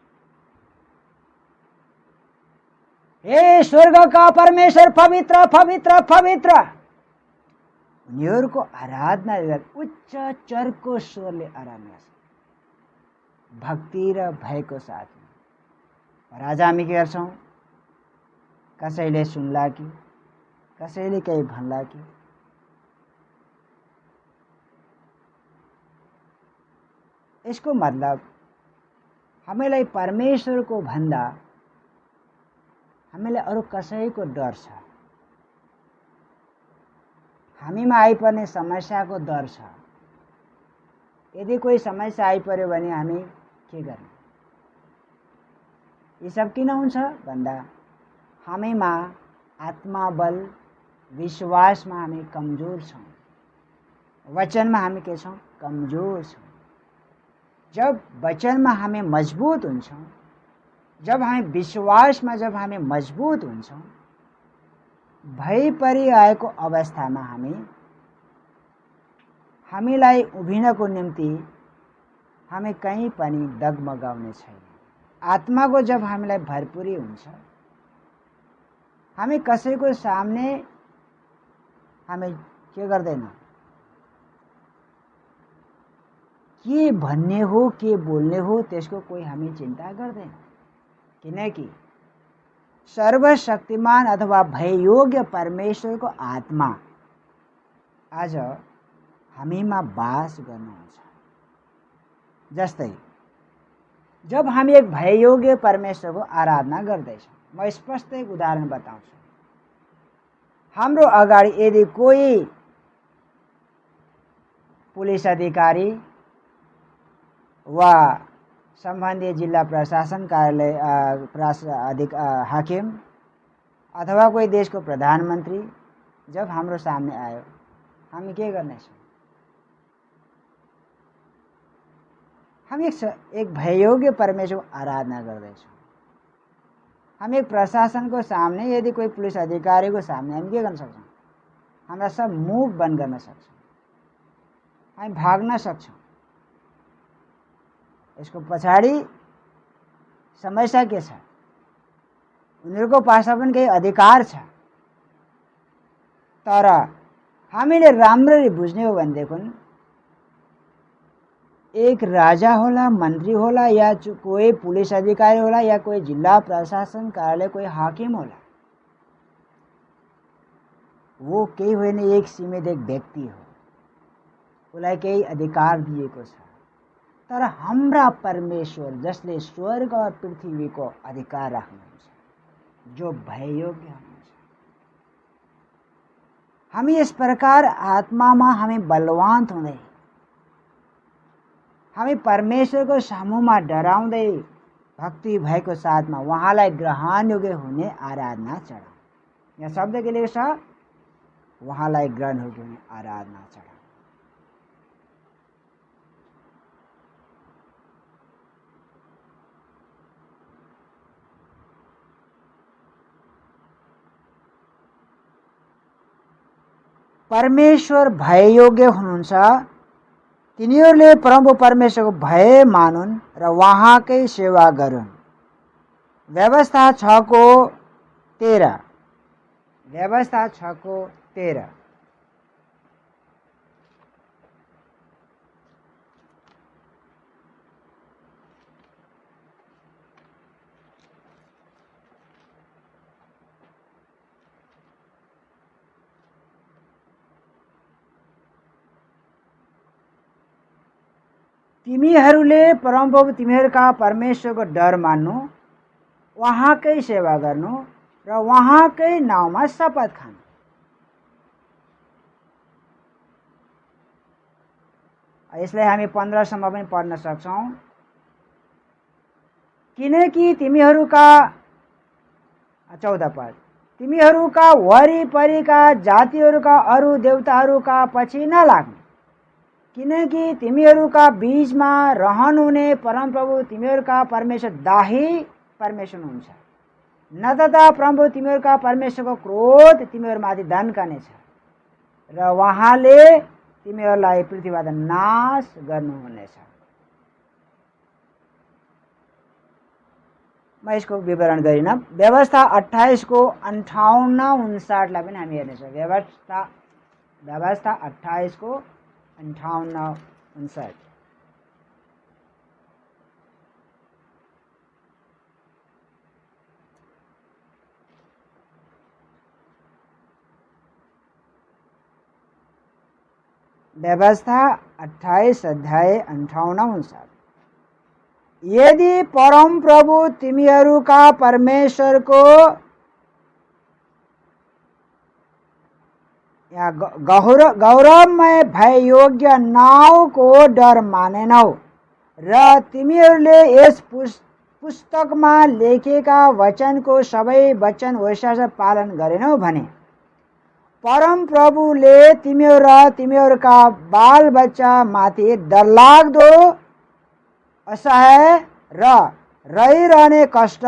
हे स्वर्गका परमेश्वर पवित्र पवित्र पवित्र। उनीहरूको आराधना उच्च चर्को स्वरले आराधना गर्छ, भक्ति र भयको साथमा। र आज हामी के गर्छौँ? कसैले सुन्ला कि कसैले केही भन्ला कि यसको मतलब हामीलाई परमेश्वरको भन्दा हामीलाई अरू कसैको डर छ। हामीमा आइपर्ने समस्याको डर छ। यदि कोही समस्या आइपर्यो भने हामी के गर्ने? यी सब किन हुन्छ भन्दा हामीमा आत्मबल विश्वासमा हामी कमजोर छौँ। वचनमा हामी के छौँ? कमजोर छौँ। जब वचनमा हामी मजबुत हुन्छौँ, जब हामी विश्वासमा जब हामी मजबुत हुन्छौँ, भइ परिआएको अवस्थामा हामीलाई उभिनको निम्ति हामी कहीँ पनि डगमगाउने छैन। आत्माको जब हामीलाई भरपुरी हुन्छ, हामी कसैको सामने हामी के गर्दैन? के भन्ने हो के बोल्ने हो त्यसको कोही हामी चिन्ता गर्दैन। किनकि सर्वशक्तिमान अथवा भययोग्य परमेश्वरको आत्मा आज हामीमा बास गर्नुहुन्छ। जस्तै जब हामी एक भययोग्य परमेश्वरको आराधना गर्दैछौँ, म स्पष्ट एक उदाहरण बताउँछु। हाम्रो अगाडि यदि कोही पुलिस अधिकारी वा सम्बन्धित जिल्ला प्रशासन कार्यालय हाकिम अथवा कोही देशको प्रधानमन्त्री जब हाम्रो सामने आयो, हामी के गर्नेछौँ? हामी एक भययोग्य परमेश्वरको आराधना गर्दैछौँ। हामी एक प्रशासनको सामने यदि कोही पुलिस अधिकारीको सामने हामी के गर्न सक्छौँ? हाम्रा सब मुख बन्द गर्न सक्छौँ, हामी भाग्न सक्छौँ। यसको पछाडि समस्या के छ? उनीहरूको पासमा पनि केही अधिकार छ। तर हामीले राम्ररी बुझ्ने हो भनेदेखि एक राजा होला, मन्त्री होला, या कोही पुलिस अधिकारी होला, या कोही जिल्ला प्रशासन कार्यालय कोही हाकिम होला, वो केही होइन, एक सीमित एक व्यक्ति हो। उसलाई केही अधिकार दिएको छ। तर हाम्रा परमेश्वर जसले स्वर्ग और पृथ्वीको अधिकार राख्नुहुन्छ, जो भययोग्य हुनुहुन्छ, हामी यस प्रकार आत्मामा हामी बलवान हुँदै हामी परमेश्वरको सामुमा डराउँदै भक्ति भएको साथमा उहाँलाई ग्रहण योग्य हुने आराधना चढाउँ। यहाँ शब्द के लिए छ? उहाँलाई ग्रहण योग्य हुने आराधना चढाउँ। परमेश्वर भययोग्य हुनुहुन्छ। तिनीहरूले परम परमेश्वरको भय मानुन् र उहाँकै सेवा गरून्। व्यवस्था 6:13। व्यवस्था 6:13। तिमीहरूले परमप्रभु तिमीहरूका परमेश्वरको डर मान्नु, उहाँकै सेवा गर्नु र उहाँकै नाउँमा शपथ खानु। यसलाई हामी 15 सम्म पनि पढ्न सक्छौं। किनकि तिमीहरूका 14 पद, तिमीहरूका वरिपरिका जातिहरूका अरू देवताहरूका पछि नलाग्नु, किनकि तिमीहरूका बीचमा रहनुहुने परमप्रभु तिमीहरूका परमेश्वर दाही परमेश्वर हुनुहुन्छ। नतता प्रभु तिमीहरूका परमेश्वरको क्रोध तिमीहरूमाथि दन्कनेछ र उहाँले तिमीहरूलाई पृथ्वीबाट नाश गर्नुहुनेछ। म यसको विवरण गरिनँ। व्यवस्था 28 को 58-59 पनि हामी हेर्नेछौँ। व्यवस्था 28 को 58-59। व्यवस्था 28 अध्याय 58-59। यदि परम प्रभु तिमीहरूका परमेश्वरको गौरवमय भय योग्य नाउँको डर मानेनौ र तिमीहरूले यस पुस्तकमा लेखेका वचनको सबै वचन वैसा पालन गरेनौ भने परम प्रभुले तिमीहरू र तिमीहरूका बालबच्चा माथि डरलाग्दो असह्य र रहिरहने कष्ट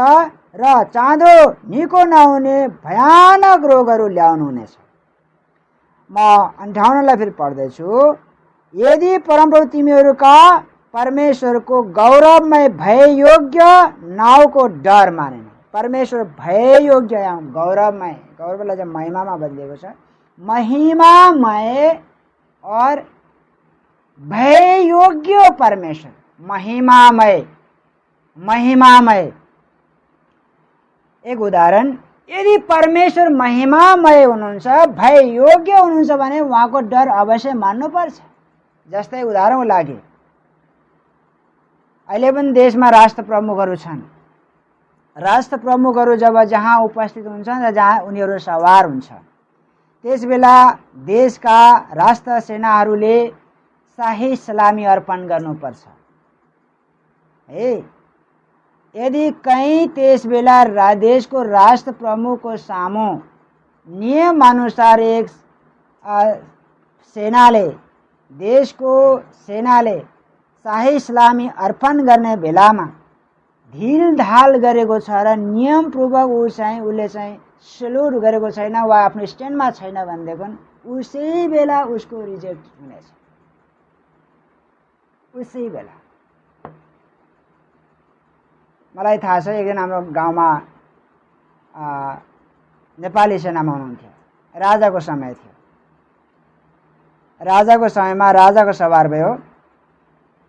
र चाँडो निको नहुने भयानक रोगहरू ल्याउनुहुनेछ। म 58 फेरि पढ्दैछु। यदि परमप्रभु तिमीहरूका परमेश्वरको गौरवमय भय योग्य नाउँको डर मानेन। परमेश्वर भय योग्य या गौरवमय, गौरवलाई चाहिँ महिमामा बदलिएको छ। महिमामय और भय योग्य परमेश्वर, महिमामय, महिमामय। एक उदाहरण, यदि परमेश्वर महिमामय हुनुहुन्छ, भय योग्य हुनुहुन्छ भने उहाँको डर अवश्य मान्नुपर्छ। जस्तै उदाहरणको लागि अहिले पनि देशमा राष्ट्र प्रमुखहरू छन्। राष्ट्र प्रमुखहरू जब जहाँ उपस्थित हुन्छन् र जहाँ उनीहरू सवार हुन्छ, त्यसबेला देशका राष्ट्र सेनाहरूले शाही सलामी अर्पण गर्नुपर्छ है। यदि कहीँ त्यसबेला देशको राष्ट्र प्रमुखको सामु नियम अनुसार एक सेनाले, देशको सेनाले शाही सलामी अर्पण गर्ने बेलामा ढिलढाल गरेको छ र नियमपूर्वक उसले चाहिँ सेल्युट गरेको छैन वा आफ्नो स्ट्यान्डमा छैन भनेदेखि उसै बेला उसको रिजेक्ट हुनेछ। उसै बेला। मलाई थाहा छ, एकदिन हाम्रो गाउँमा नेपाली सेनामा हुनुहुन्थ्यो। राजाको समय थियो। राजाको समयमा राजाको सवार भयो।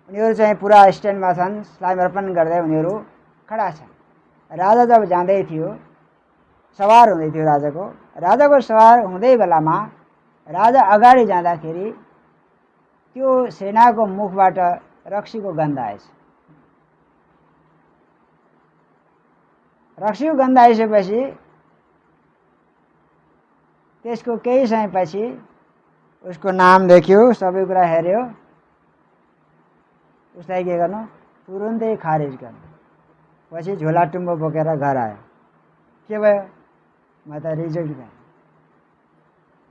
उनीहरू चाहिँ पुरा स्ट्यान्डमा छन्, सलामी अर्पण गर्दै उनीहरू खडा छन्। राजा जब जाँदै थियो, सवार हुँदै थियो राजाको सवार हुँदै बेलामा राजा अगाडि जाँदाखेरि त्यो सेनाको मुखबाट रक्सीको गन्ध आएछ। रक्सीको गन्ध आइसकेपछि त्यसको केही समयपछि उसको नाम देख्यो, सबै कुरा हेर्यो, उसलाई के गर्नु, तुरुन्तै खारिज गर्नु। पछि झोला टुम्बो बोकेर घर आयो। के भयो? म त रिजेक्ट गरेँ।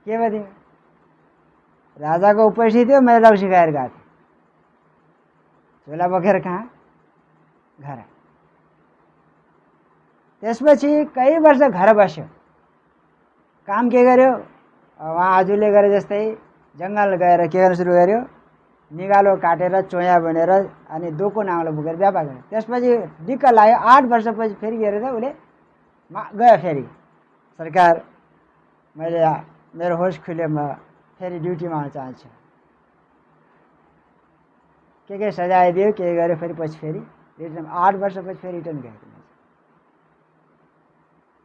के भयो तिमी? राजाको उपस्थिति थियो, मैले रक्सी खाएर गएको थिएँ। झोला बोकेर कहाँ? घर आयो। त्यसपछि कई वर्ष घर बस्यो। काम के गर्यो? उहाँ हजुरले गरे जस्तै जङ्गल गएर के गर्न सुरु गर्यो? निगालो काटेर चोया बनेर अनि दोको नाङ्लो बोकेर व्यापार गर्यो। त्यसपछि दिक्क लाग्यो। 8 वर्षपछि फेरि गएर त उसले गयो। फेरि सरकार, मैले मेरो होस खुल्यो, म फेरि ड्युटीमा आउन चाहन्छु। के सजाय दियो, के गर्यो, फेरि पछि फेरि रिटर्न 8 वर्षपछि फेरि रिटर्न गयो।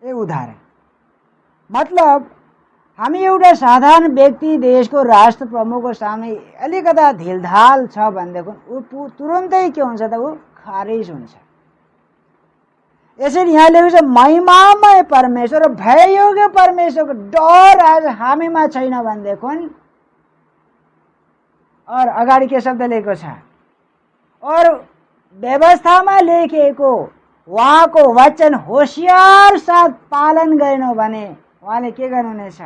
एक उदाहरण। मतलब हामी एउटा साधारण व्यक्ति देशको राष्ट्र प्रमुखको सामने अलिकता ढिलढाल छ भनेदेखि ऊ तुरुन्तै के हुन्छ त, ऊ खारिज हुन्छ। यसरी यहाँ लेखेको छ महिमामय परमेश्वर, भययोग्य परमेश्वरको डर आज हामीमा छैन भनेदेखि। और अगाडि के शब्द लेखेको छ? और व्यवस्थामा लेखिएको उहाँको वचन होशियार साथ पालन गरेनौ भने उहाँले के गर्नुहुनेछ?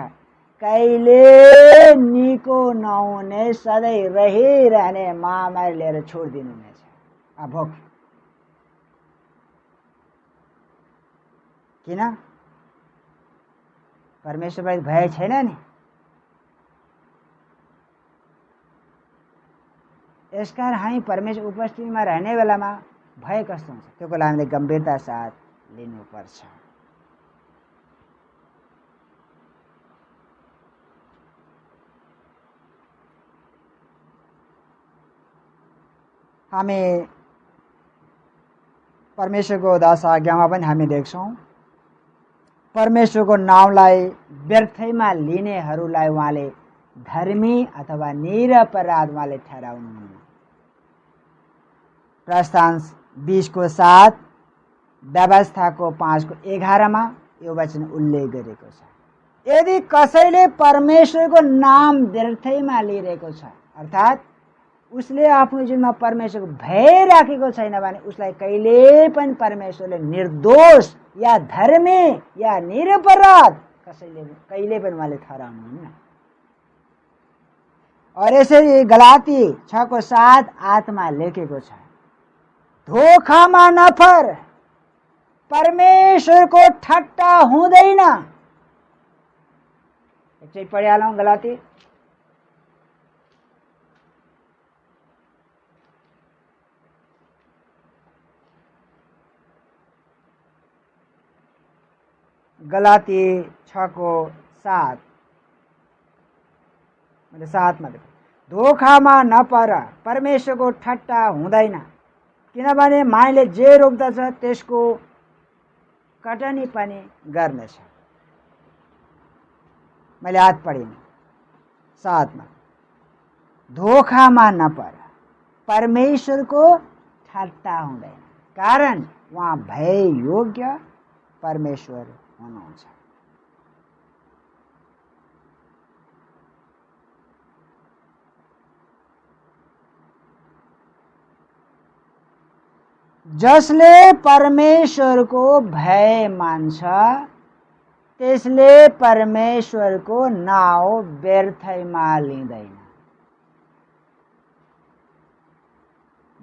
कहिले निको नहुने सधैँ रहिरहने महामारी लिएर छोडिदिनु हुनेछ। भोक किन? परमेश्वर भय छैन नि। यसकारण हामी परमेश्वर उपस्थितिमा रहने बेलामा भय कस्तो हुन्छ त्यो कुरा हामीले गम्भीरता साथ लिनुपर्छ। हामी परमेश्वरको 10 आज्ञामा पनि हामी देख्छौँ परमेश्वरको नाउँलाई व्यर्थैमा लिनेहरूलाई उहाँले धर्मी अथवा निरपराध उहाँले ठहराउनुहुन्न। प्रस्थान 20:7 व्यवस्थाको 5:11 यो वचन उल्लेख गरेको छ। यदि कसैले परमेश्वरको नाम व्यर्थैमा लिइरहेको छ अर्थात् उसले आफ्नो जीवनमा परमेश्वरको भय राखेको छैन भने उसलाई कहिले पनि परमेश्वरले निर्दोष या धर्मी या निरपराध कहिले पनि उहाँले ठहराउनुहुन्न। और यसरी गलाती 6:7 आत्मा लेखेको छ, धोखामा नपर, परमेश्वरको ठट्टा हुँदैन। एकचोटि पढिहालौँ गलाती। गलाती 6:7 मैले 7 मा लेखेँ, धोखामा नपर, परमेश्वरको ठट्टा हुँदैन, किनभने मायाले जे रोप्दछ त्यसको कटनी पनि गर्नेछ। मैले हात पढिनँ 7 मा, धोखामा नपर, परमेश्वरको ठट्टा हुँदैन, कारण उहाँ भय योग्य परमेश्वर हुनुहुन्छ। जसले परमेश्वरको भय मान्छ त्यसले परमेश्वरको नाउँ व्यर्थैमा लिँदैन।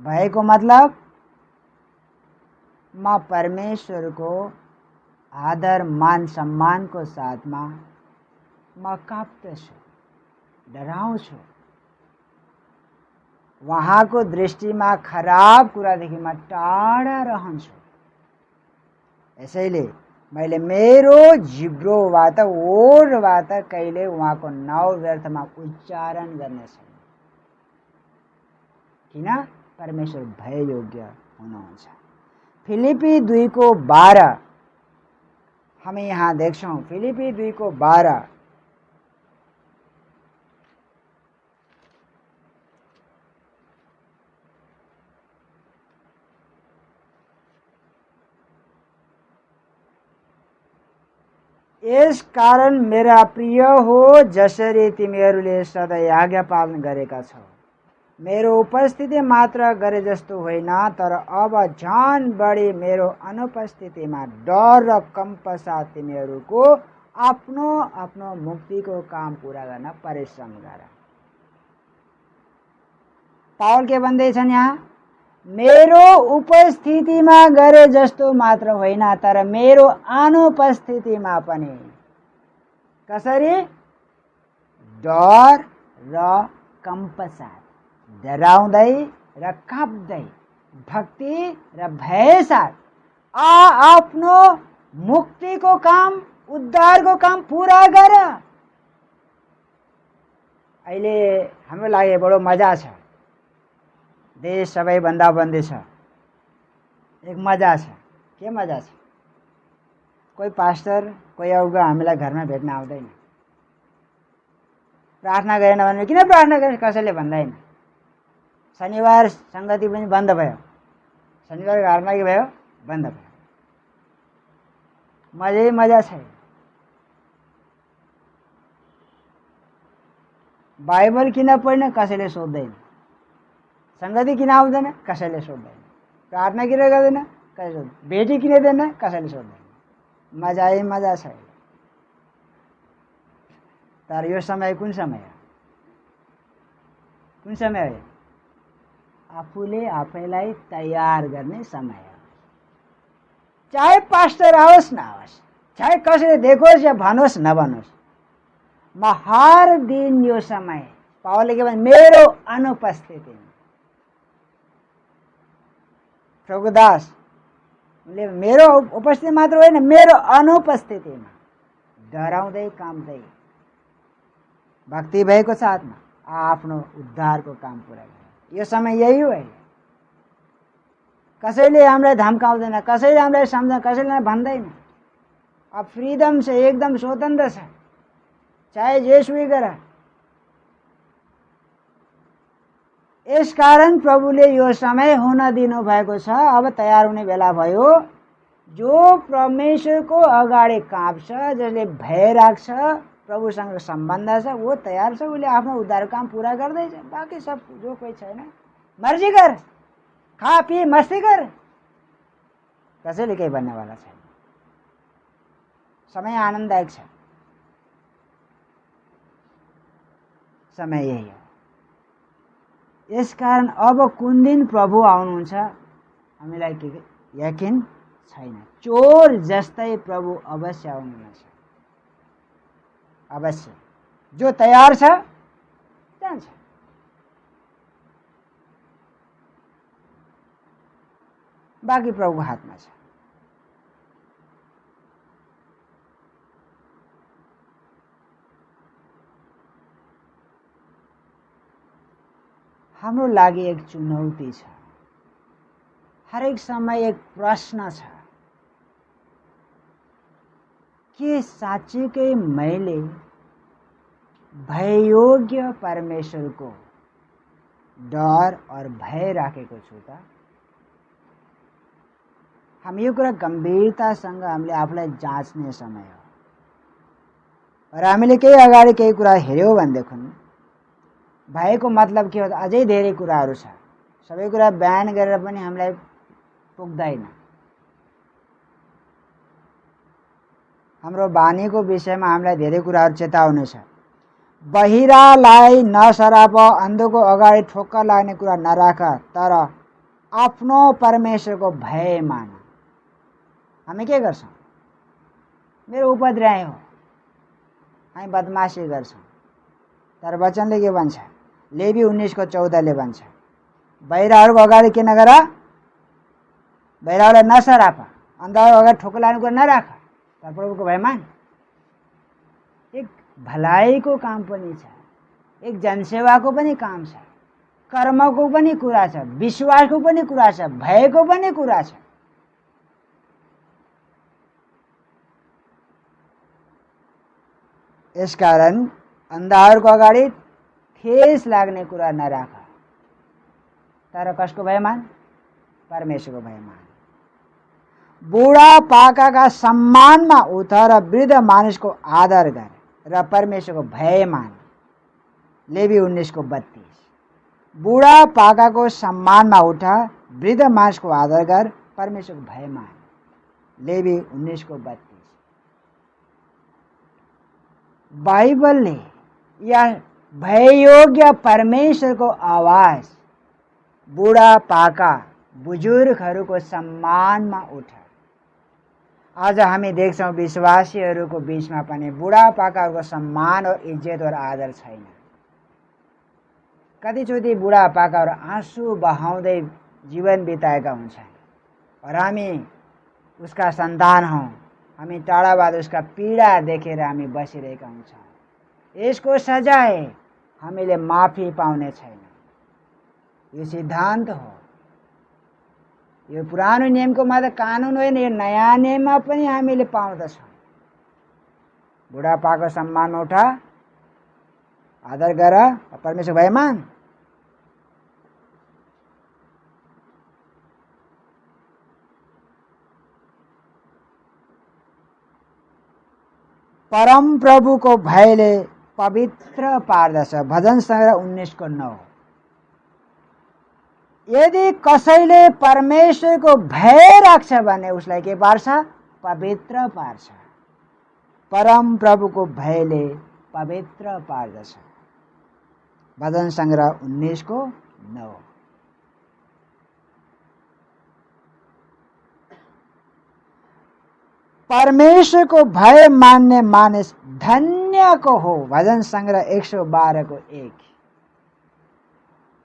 भयको मतलब म परमेश्वरको आदर मान सम्मानको साथमा म काप्दछु, डराउँछु, उहाँको दृष्टिमा खराब कुरादेखि म टाढा रहन्छु। यसैले मैले मेरो जिब्रोबाट ओठबाट कहिले उहाँको नाउँ व्यर्थमा उच्चारण गर्ने छैन। किन? परमेश्वर भय योग्य हुनुहुन्छ। फिलिपी 2:12 हामी यहाँ देख्छौँ। फिलिपी 2:12 यस कारण मेरा प्रिय हो, जसरी तिमीहरूले सधैँ आज्ञा पालन गरेका छौ, मेरो उपस्थिति मात्र गरे जस्तो होइन, तर अब झन बढी मेरो अनुपस्थितिमा डर र कम्प साथ तिमीहरूको आफ्नो आफ्नो मुक्तिको काम पूरा गर्न परिश्रम गर। पावल के भन्दैछन् यहाँ, मेरो उपस्थितिमा गरे जस्तो मात्र होइन, तर मेरो अनुपस्थितिमा पनि कसरी डर र कम्प साथ, डराउँदै र काप्दै, भक्ति र भय साथ आफ्नो मुक्तिको काम, उद्धारको काम पूरा गर। अहिले हाम्रो लागि बडो मजा छ, देश सबैभन्दा बन्दी छ, एक मजा छ। के मजा छ? कोही पास्टर कोही अगुवा हामीलाई घरमा भेट्न आउँदैन। प्रार्थना गरेन भने किन प्रार्थना गर्ने कसैले भन्दैन। शनिबार संगति पनि बन्द भयो, शनिबार घरमा के भयो? बन्द भयो। मजै मजा छ। बाइबल किन पढ्न कसैले सोध्दैन, संगति किन आउँदैन कसैले सोध्दैन, प्रार्थना किन गर्दैन कसैले सोध्दैन, भेटी किन दिँदैन कसैले सोध्दैन। मजै मजा छ। तर यो समय कुन समय हो? कुन समय हो? आफूले आफैलाई तयार गर्ने समय हो। चाहे पास्टर आओस् नआओस्, चाहे कसैले देखोस् या भनोस् नभनोस्, म हर दिन यो समय पावलले के भन्छ, मेरो अनुपस्थितिमा प्रभुदास मेरो उपस्थिति मात्र होइन, मेरो अनुपस्थितिमा डराउँदै कामदै भक्ति भएको साथमा आफ्नो उद्धारको काम पुरा गर्छ। यो समय यही हो। कसैले हामीलाई धम्काउँदैन, कसैले हामीलाई सम्झाउँदैन, कसैले भन्दैन। अब फ्रिडम छ, एकदम स्वतन्त्र छ, चाहे जेसुकै गर। यसकारण प्रभुले यो समय हुन दिनुभएको छ। अब तयार हुने बेला भयो। जो परमेश्वरको अगाडि काँप्छ, जसले भय राख्छ, प्रभुसँग सम्बन्ध छ, वो तयार छ। उसले आफ्नो उद्धार काम पुरा गर्दैछ। बाँकी सब जो कोही छैन, मर्जी गर, खा पी मस्ती गर, कसैले केही भन्नेवाला छैन। समय आनन्ददायक छ। समय यही हो। यसकारण अब कुन दिन प्रभु आउनुहुन्छ हामीलाई यकिन छैन। चोर जस्तै प्रभु अवश्य आउनुहुन्छ। अवश्य। जो तयार छ जान्छ। बाँकी प्रभुको हातमा छ। हाम्रो लागि एक चुनौती छ। हरेक समय एक प्रश्न छ, के साँच्चीकै मैले भययोग्य परमेश्वरको डर और भय राखेको छु त? हामी यो कुरा गम्भीरतासँग हामीले आफूलाई जाँच्ने समय हो। र हामीले केही अगाडि केही कुरा हेर्यौँ भनेदेखि भएको मतलब के हो त? अझै धेरै कुराहरू छ। सबै कुरा बयान गरेर पनि हामीलाई पुग्दैन। हाम्रो बानीको विषयमा हामीलाई धेरै कुराहरू चेताउनु छ। बहिरालाई नसराप, अन्धोको अगाडि ठोक्कर लाग्ने कुरा नराख, तर आफ्नो परमेश्वरको भय मान। हामी के गर्छौँ? मेरो उपद्रव हो, हामी बदमासी गर्छौँ। तर वचनले के भन्छ? लेवी 19:14 भन्छ, बहिराहरूको अगाडि के नगर, बहिराहरूलाई नसराप, अन्धको अगाडि ठोक्कर लाग्ने कुरा नराख, तर प्रभुको भय मान। एक भलाइको काम पनि छ, एक जनसेवाको पनि काम छ, कर्मको पनि कुरा छ, विश्वासको पनि कुरा छ, भयको पनि कुरा छ। यसकारण अन्धहरूको अगाडि ठेस लाग्ने कुरा नराख, तर कसको भय मान? परमेश्वरको भय मान। बुढा पाकाका सम्मानमा उठ र वृद्ध मानिसको आदर गर र परमेश्वरको भय मान। लेवी 19:32। बुढा पाकाको सम्मानमा उठ, वृद्ध मानिसको आदर गर, परमेश्वरको भय मान। लेवी 19:32। बाइबलले या भययोग्य परमेश्वरको आवाज बुढा पाका बुजुर्गहरूको सम्मानमा उठ। आज हामी देख्छौँ विश्वासीहरूको बीचमा पनि बुढापाकाहरूको सम्मान और इज्जत और आदर छैन। कतिचोटि बुढापाकाहरू आँसु बहाउँदै जीवन बिताएका हुन्छन् और हामी उसका सन्तान हौँ। हामी टाढाबाट उसका पीडा देखेर हामी बसिरहेका हुन्छौँ। यसको सजाय हामीले माफी पाउने छैन। यो सिद्धान्त हो। यो पुरानो नियमको मात्र कानुन होइन, यो नयाँ नियममा पनि हामीले पाउँदछौँ। बुढापाको सम्मान उठ, आदर गर, परमेश्वर भय मान। परम प्रभुको भयले पवित्र पार्दछ। भजन संग्रह 19:9। यदि कसैले परमेश्वरको भय राख्छ भने उसलाई के पार्छ? पवित्र पार्छ। परम प्रभुको भयले पवित्र पार्दछ। भजन संग्रह 19:9। परमेश्वर को भय मान्ने मानिस धन्य को हो। भजन संग्रह 112:1।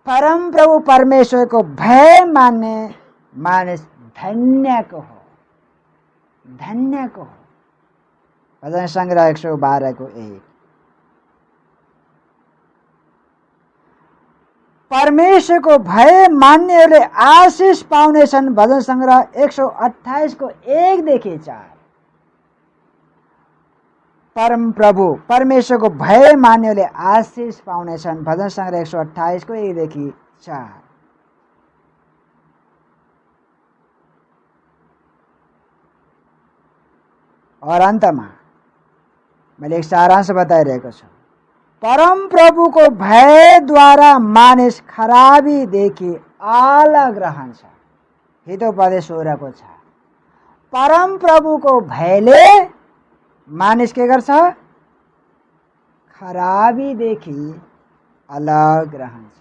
परम प्रभु परमेश्वर को भय मान्ने मानिस धन्य को हो, धन्य को हो। भजन संग्रह 112:1। परमेश्वर को भय मान्नेहरूले आशिष पाउनेछन्। भजन संग्रह 128:1-4। परम प्रभु परमेश्वर को भय मान्नेहरूले आशिष पाउनेछन्। भजन संग्रह 128:1-4। और अन्तमा मैले एक सारांश बताइरहेको छु। परम प्रभु को भय द्वारा मानिस खराबीदेखि अलग रहन्छ। हितोपदेश 16 छ। परम प्रभु को भयले मानिस के गर्छ? खराबीदेखि अलग रहन्छ।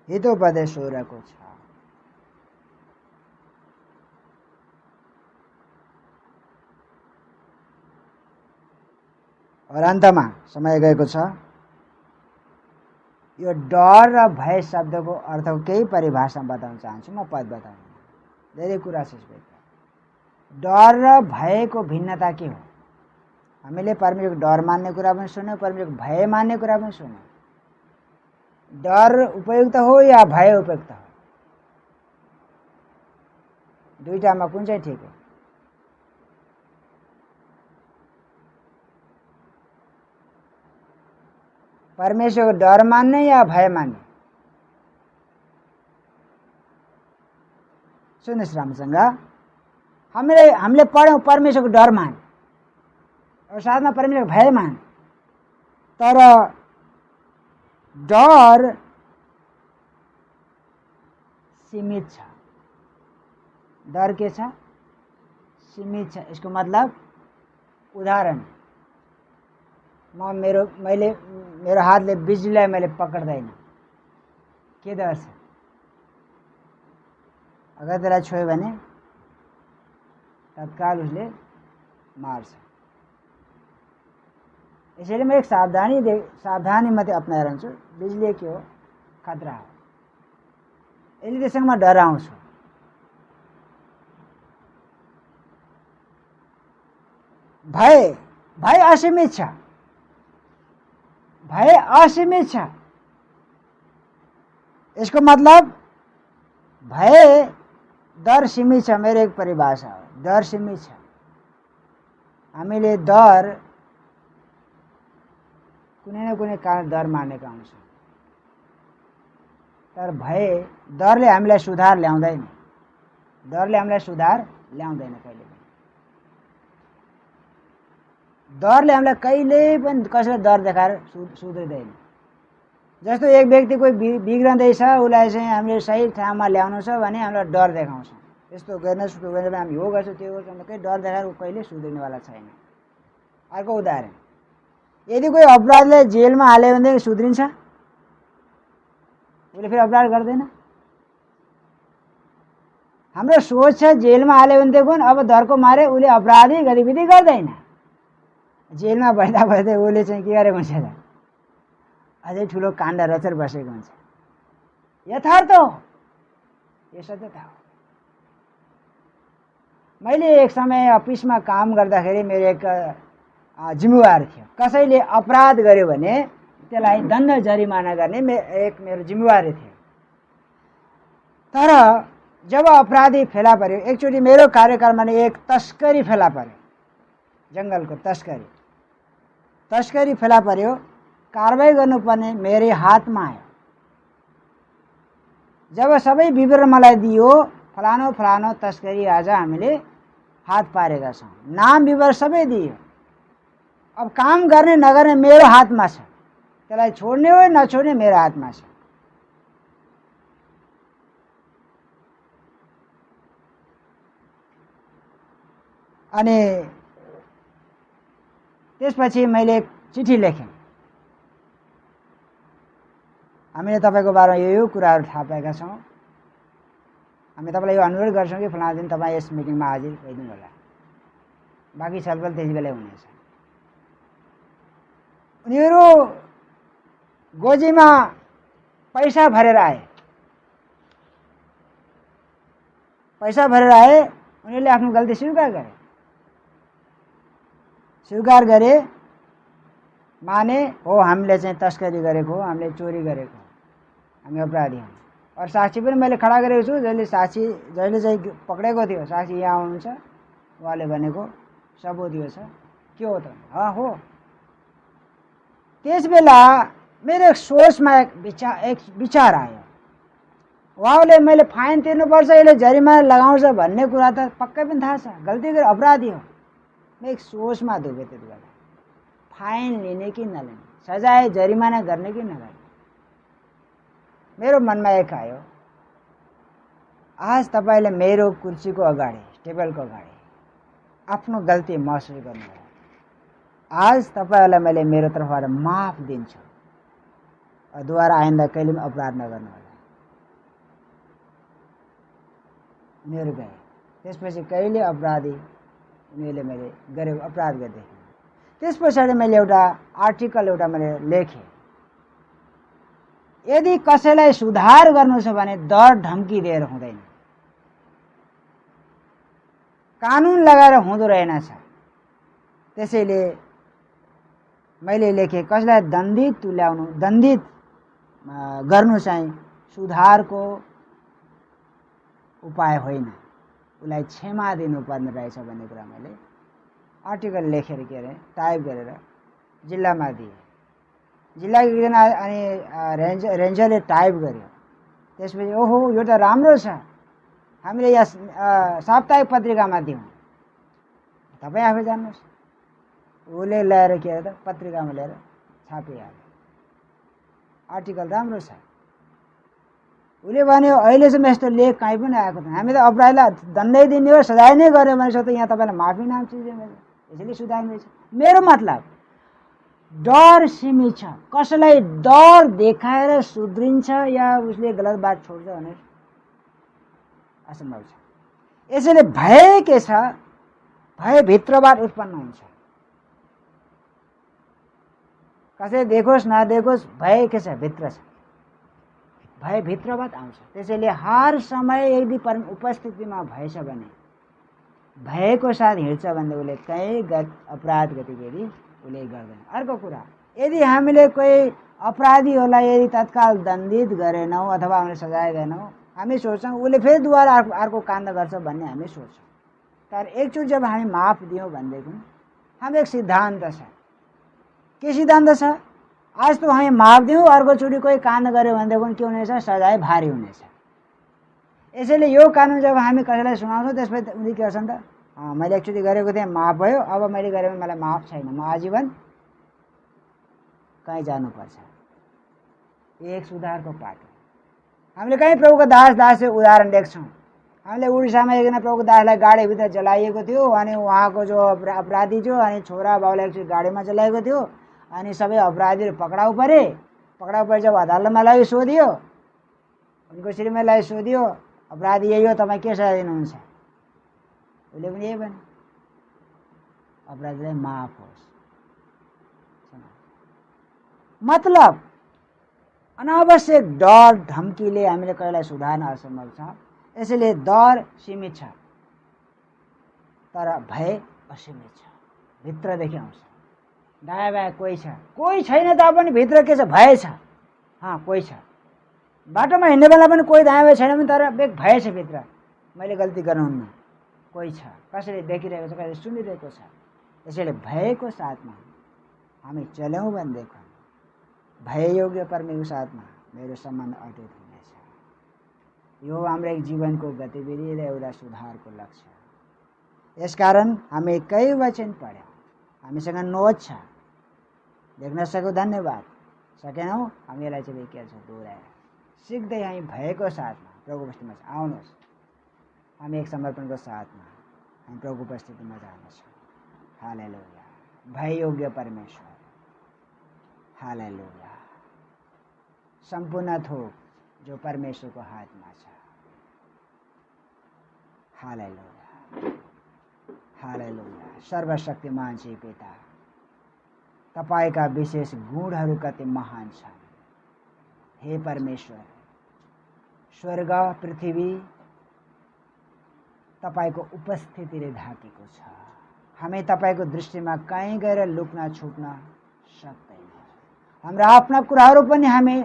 हितोपदेश 16 छ। और अन्तमा समय गएको छ। यो डर र भय शब्दको अर्थको केही परिभाषा बताउन चाहन्छु। म पद बताउनु धेरै कुरा छ यसमा। डर र भयको भिन्नता के हो? हामीले परमेश्वरको डर मान्ने कुरा पनि सुन्यौं, परमेश्वरको भय मान्ने कुरा पनि सुन्यौं। डर उपयुक्त हो या भय उपयुक्त हो? दुईटामा कुन चाहिँ ठिक हो? परमेश्वर को डर मान्ने या भय मान्ने? सुन्नुहोस् राम्रोसँग। हामीले पढ्यौं परमेश्वर को डर मान और साथमा परमेश्वर को भय मान। तर डर सीमित छ। डर के छ? सीमित छ। यसको मतलब उदाहरण, मेरो हातले बिजुलीलाई मैले पक्र्दैन, के डर छ? अगर त्यसलाई छोयो भने तत्काल उसले मार्छ। यसैले म एक सावधानी मात्रै अपनाइरहन्छु। बिजुली के हो? खतरा हो। यसले त्यससँग म डराउँछु। भय असीमित छ। भय असीमित छ। यसको मतलब भय डर सीमित छ। मेरो एक परिभाषा हो। डर सीमित छ। हामीले डर कुनै न कुनै कारण डर मानेका हुन्छौँ। तर डरले हामीलाई सुधार ल्याउँदैन। डरले हामीलाई सुधार ल्याउँदैन कहिले पनि। डरले हामीलाई कहिले पनि कसैले डर देखाएर सुध्रिँदैन। जस्तो एक व्यक्ति कोही बिग्रँदैछ, उसलाई चाहिँ हामीले सही ठाउँमा ल्याउनु छ भने हामीलाई डर देखाउँछ। यस्तो गर्न सुस्तो गरेर हामी यो गर्छौँ त्यो गर्छौँ, कहीँ डर देखाएर कहिले सुध्रिनेवाला छैन। अर्को उदाहरण, यदि कोही अपराधले जेलमा हाल्यो भनेदेखि सुध्रिन्छ? उसले फेरि अपराध गर्दैन। हाम्रो सोच छ जेलमा हाल्यो भनेदेखि अब डरको मारे उसले अपराधी गतिविधि गर्दैन। जेलमा बस्दा बस्दै उसले चाहिँ के गरेको हुन्छ त? अझै ठुलो काण्ड रचेर बसेको हुन्छ। यथार्थ हो, यो सत्यता हो। मैले एक समय अफिसमा काम गर्दाखेरि मेरो एक जिम्मेवार थियो। कसैले अपराध गर्यो भने त्यसलाई दण्ड जरिमाना गर्ने मेरो जिम्मेवारी थियो। तर जब अपराधी फेला पर्यो, एकचोटि मेरो कार्यकालमा एक तस्करी फेला पर्यो, जंगलको तस्करी फेला पर्यो। कारबाही गर्नुपर्ने मेरै हातमा आयो। जब सबै विवरण मलाई दियो, फलानो फलानो तस्करी आज हामीले हात पारेका छौँ, नाम विवरण सबै दियो। अब काम गर्ने नगर्ने मेरो हातमा छ। त्यसलाई छोड्ने हो नछोड्ने मेरो हातमा छ। अनि त्यसपछि मैले एक चिठी लेखेँ, हामीले तपाईँको बारेमा यो कुराहरू थाहा पाएका छौँ, हामी तपाईँलाई यो अनुरोध गर्छौँ कि फलाना दिन तपाईँ यस मिटिङमा हाजिर भइदिनु होला, बाँकी छलफल त्यति बेलै हुनेछ। उनीहरू गोजीमा पैसा भरेर आए, उनीहरूले आफ्नो गल्ती स्वीकार गरे, माने हो हामीले चाहिँ तस्करी गरेको हो, हामीले चोरी गरेको हो, हामी अपराधी हौँ। और साक्षी पनि मैले खडा गरेको छु, जहिले चाहिँ पक्रेको थियो साक्षी यहाँ आउनुहुन्छ, उहाँले भनेको सबुत यो छ, के हो त? हो। त्यस बेला मेरो सोचमा एक विचार आयो, उहाँले मैले फाइन तिर्नुपर्छ, यसले जरिमाना लगाउँछ भन्ने कुरा त पक्कै पनि थाहा छ, गल्ती गरेर अपराधी हो। म एक सोचमा डुबेँ त्यति बेला, फाइन लिने कि नलिने, सजाय जरिमाना गर्ने कि नगर्ने। मेरो मनमा एक आयो, आज तपाईँले मेरो कुर्सीको अगाडि, टेबलको अगाडि आफ्नो गल्ती महसुस गर्नुभयो, आज तपाईँहरूलाई मैले मेरो तर्फबाट माफ दिन्छु, दोबारा आइन्दा कहिले पनि अपराध नगर्नु होला। उनीहरू गए, त्यसपछि कहिले अपराधी उनीहरूले मैले गरेको अपराध गर्दै। त्यस पछाडि मैले एउटा आर्टिकल मैले लेखेँ, यदि कसैलाई सुधार गर्नु छ भने डर धम्की दिएर हुँदैन, कानुन लगाएर हुँदो रहेनछ। त्यसैले मैले लेखेँ, कसैलाई दण्डित गर्नु चाहिँ सुधारको उपाय होइन, उसलाई क्षमा दिनुपर्ने रहेछ भन्ने कुरा मैले आर्टिकल लेखेर टाइप गरेर जिल्लामा दिएँ। जिल्लाको एकजना अनि रेन्जरले टाइप गर्यो, त्यसपछि ओहो यो त राम्रो छ, हामीले यहाँ साप्ताहिक पत्रिकामा दिउँ, तपाईँ आफै जान्नुहोस्। उसले ल्याएर के अरे पत्रिकामा ल्याएर छापिहाल्यो, आर्टिकल राम्रो छ। उसले भन्यो अहिलेसम्म यस्तो लेख कहीँ पनि आएको छैन, हामी त अपराधीलाई दण्डै दिने हो, सजाय नै गर्यो भने त यहाँ तपाईँलाई माफी नाम चिज यसैले सुधार्नु छ। मेरो मतलब डर सीमित छ, कसैलाई डर देखाएर सुध्रिन्छ या उसले गलत बात छोड्छ भने असम्भव छ। यसैले भय के छ, भय भित्रबाट उत्पन्न हुन्छ, कसै देखोस् नदेखोस् भय के छ, भित्र छ, भय भित्रबाट आउँछ। त्यसैले हर समय यदि उपस्थितिमा भय छ भने, भयको साथ हिँड्छ भने उसले कहीँ अपराध गतिविधि उसले गर्दैन। अर्को कुरा, यदि हामीले कोही अपराधीहरूलाई यदि तत्काल दण्डित गरेनौँ अथवा हामीले सजाय दिएनौँ, हामी सोच्छौँ उसले फेरि दोबारा अर्को काण्ड गर्छ भन्ने हामी सोच्छौँ। तर एकचोटि जब हामी माफ दियौँ भनेदेखि हाम्रो एक सिद्धान्त छ। के सिद्धान्त छ? आज तो हामी माफ दियौँ, अर्कोचोटि कोही काण्ड गर्यो भनेदेखि के हुनेछ, सजाय भारी हुनेछ। यसैले यो कानुन जब हामी कसैलाई सुनाउँछौँ त्यसपछि उनी के गर्छन् त, मैले एकचोटि गरेको थिएँ, माफ भयो, अब मैले गरेँ भने मलाई माफ छैन, म आजीवन कहीँ जानुपर्छ। एक सुधारको पाटो। हामीले कहीँ प्रभुको दास उदाहरण देख्छौँ। हामीले उडिसामा एकजना प्रभुको दासलाई गाडीभित्र जलाइएको थियो, अनि उहाँको जो अपराधी थियो अनि छोरा बाउलाई एकचोटि गाडीमा जलाएको थियो, अनि सबै अपराधीहरू पक्राउ परे जब अदालतमा लागि सोधियो, उनको श्रीमतीलाई सोधियो अपराधी यही हो, तपाईँ के सजाय दिनुहुन्छ? उसले पनि यही भने अपराधीलाई माफ होस्। मतलब अनावश्यक डर धम्कीले हामीले कहिलेलाई सुधार्न असम्भव छ। यसैले डर सीमित छ तर भय असीमित छ, भित्रदेखि आउँछ। दायाँ बायाँ कोही छैन तापनि भित्र के छ, भय छ। कोही छ, बाटोमा हिँड्ने बेला पनि कोही दायाँ बायाँ छैन भने तर भय छ भित्र, मैले गल्ती गर्नुहुन्न, कोही छ, कसैले देखिरहेको छ, कसैले सुनिरहेको छ। यसैले भयको साथमा हामी चल्यौँ भनेदेखि भययोग्य परमेश्वरको साथमा मेरो सम्बन्ध अटुट हुनेछ। यो हाम्रो एक जीवनको गतिविधि र एउटा सुधारको लक्ष्य। यसकारण हामी कई वचन पढ्यौँ, हामीसँग नोट छ, देख्न सक्यौँ, धन्यवाद। सकेनौँ हामी यसलाई चाहिँ के छ, दोहोऱ्याएर सिक्दै हामी भयको साथमा प्रभुको उपस्थितिमा आउनुहोस्। हामी एक समर्पणको साथमा हामी प्रभुको उपस्थितिमा जानेछौँ। हालेलुया। भय योग्य परमेश्वर। हालेलुया। संपूर्ण थोक जो परमेश्वरको हातमा छ। हालेलुया, हालेलुया। सर्वशक्तिमान चाहिँ पिता, तपाईका विशेष गुणहरू कति महान छन्। हे परमेश्वर, स्वर्ग पृथ्वी तपाईको उपस्थितिले ढाकेको छ। हामी तपाईको दृष्टिमा कहीँ गएर लुक्न छुप्न सक्दैनौँ। हाम्रा आफ्ना कुराहरू पनि हामी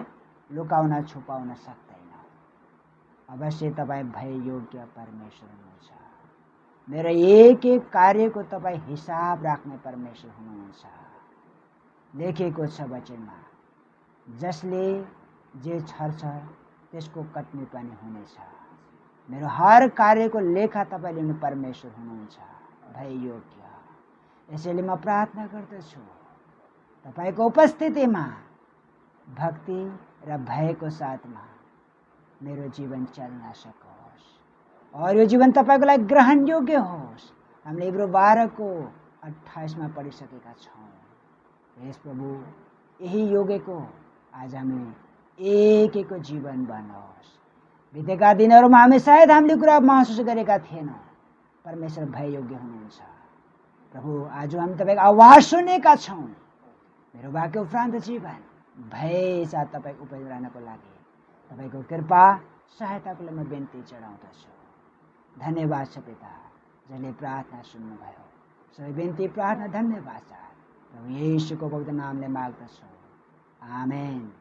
लुकाउन छुपाउन सक्दैनौँ। अवश्य तपाईँ भय योग्य परमेश्वर हुनुहुन्छ। मेरो एक एक कार्यको तपाईँ हिसाब राख्ने परमेश्वर हुनुहुन्छ। लेखेको छ वचनमा, जसले जे छर्छ त्यसको कटनी पनि हुनेछ। मेरो हर कार्यको लेखा तपाईँ लिने परमेश्वर हुनुहुन्छ, भय योग्य। यसैले म प्रार्थना गर्दछु तपाईको उपस्थितिमा भक्ति र भयको साथमा मेरो जीवन चल्न सकोस् और यो जीवन तपाईको लागि ग्रहण योग्य होस्। हामीले इब्री 12:28 मा पढिसकेका छौँ। यस प्रभु, यही योग्यको आज हामीले एक एकको जीवन बनोस्। बितेका दिनहरूमा हामी सायद हामीले कुरा महसुस गरेका थिएनौँ। परमेश्वर भय योग्य हुनुहुन्छ। प्रभु, आज हामी तपाईको आवाज सुनेका छौँ। मेरो वाक्य उपरान्त जीवन भय साथ तपाईको उपस्थित रहनको लागि तपाईको कृपा सहायताको लागि म बिन्ती चढाउँदछु। धन्यवाद छ पिता, जसले प्रार्थना सुन्नुभयो। सबै बिन्ती प्रार्थना धन्यवाद छ प्रभु येशूको पवित्र नामले माग्दछु। आमेन।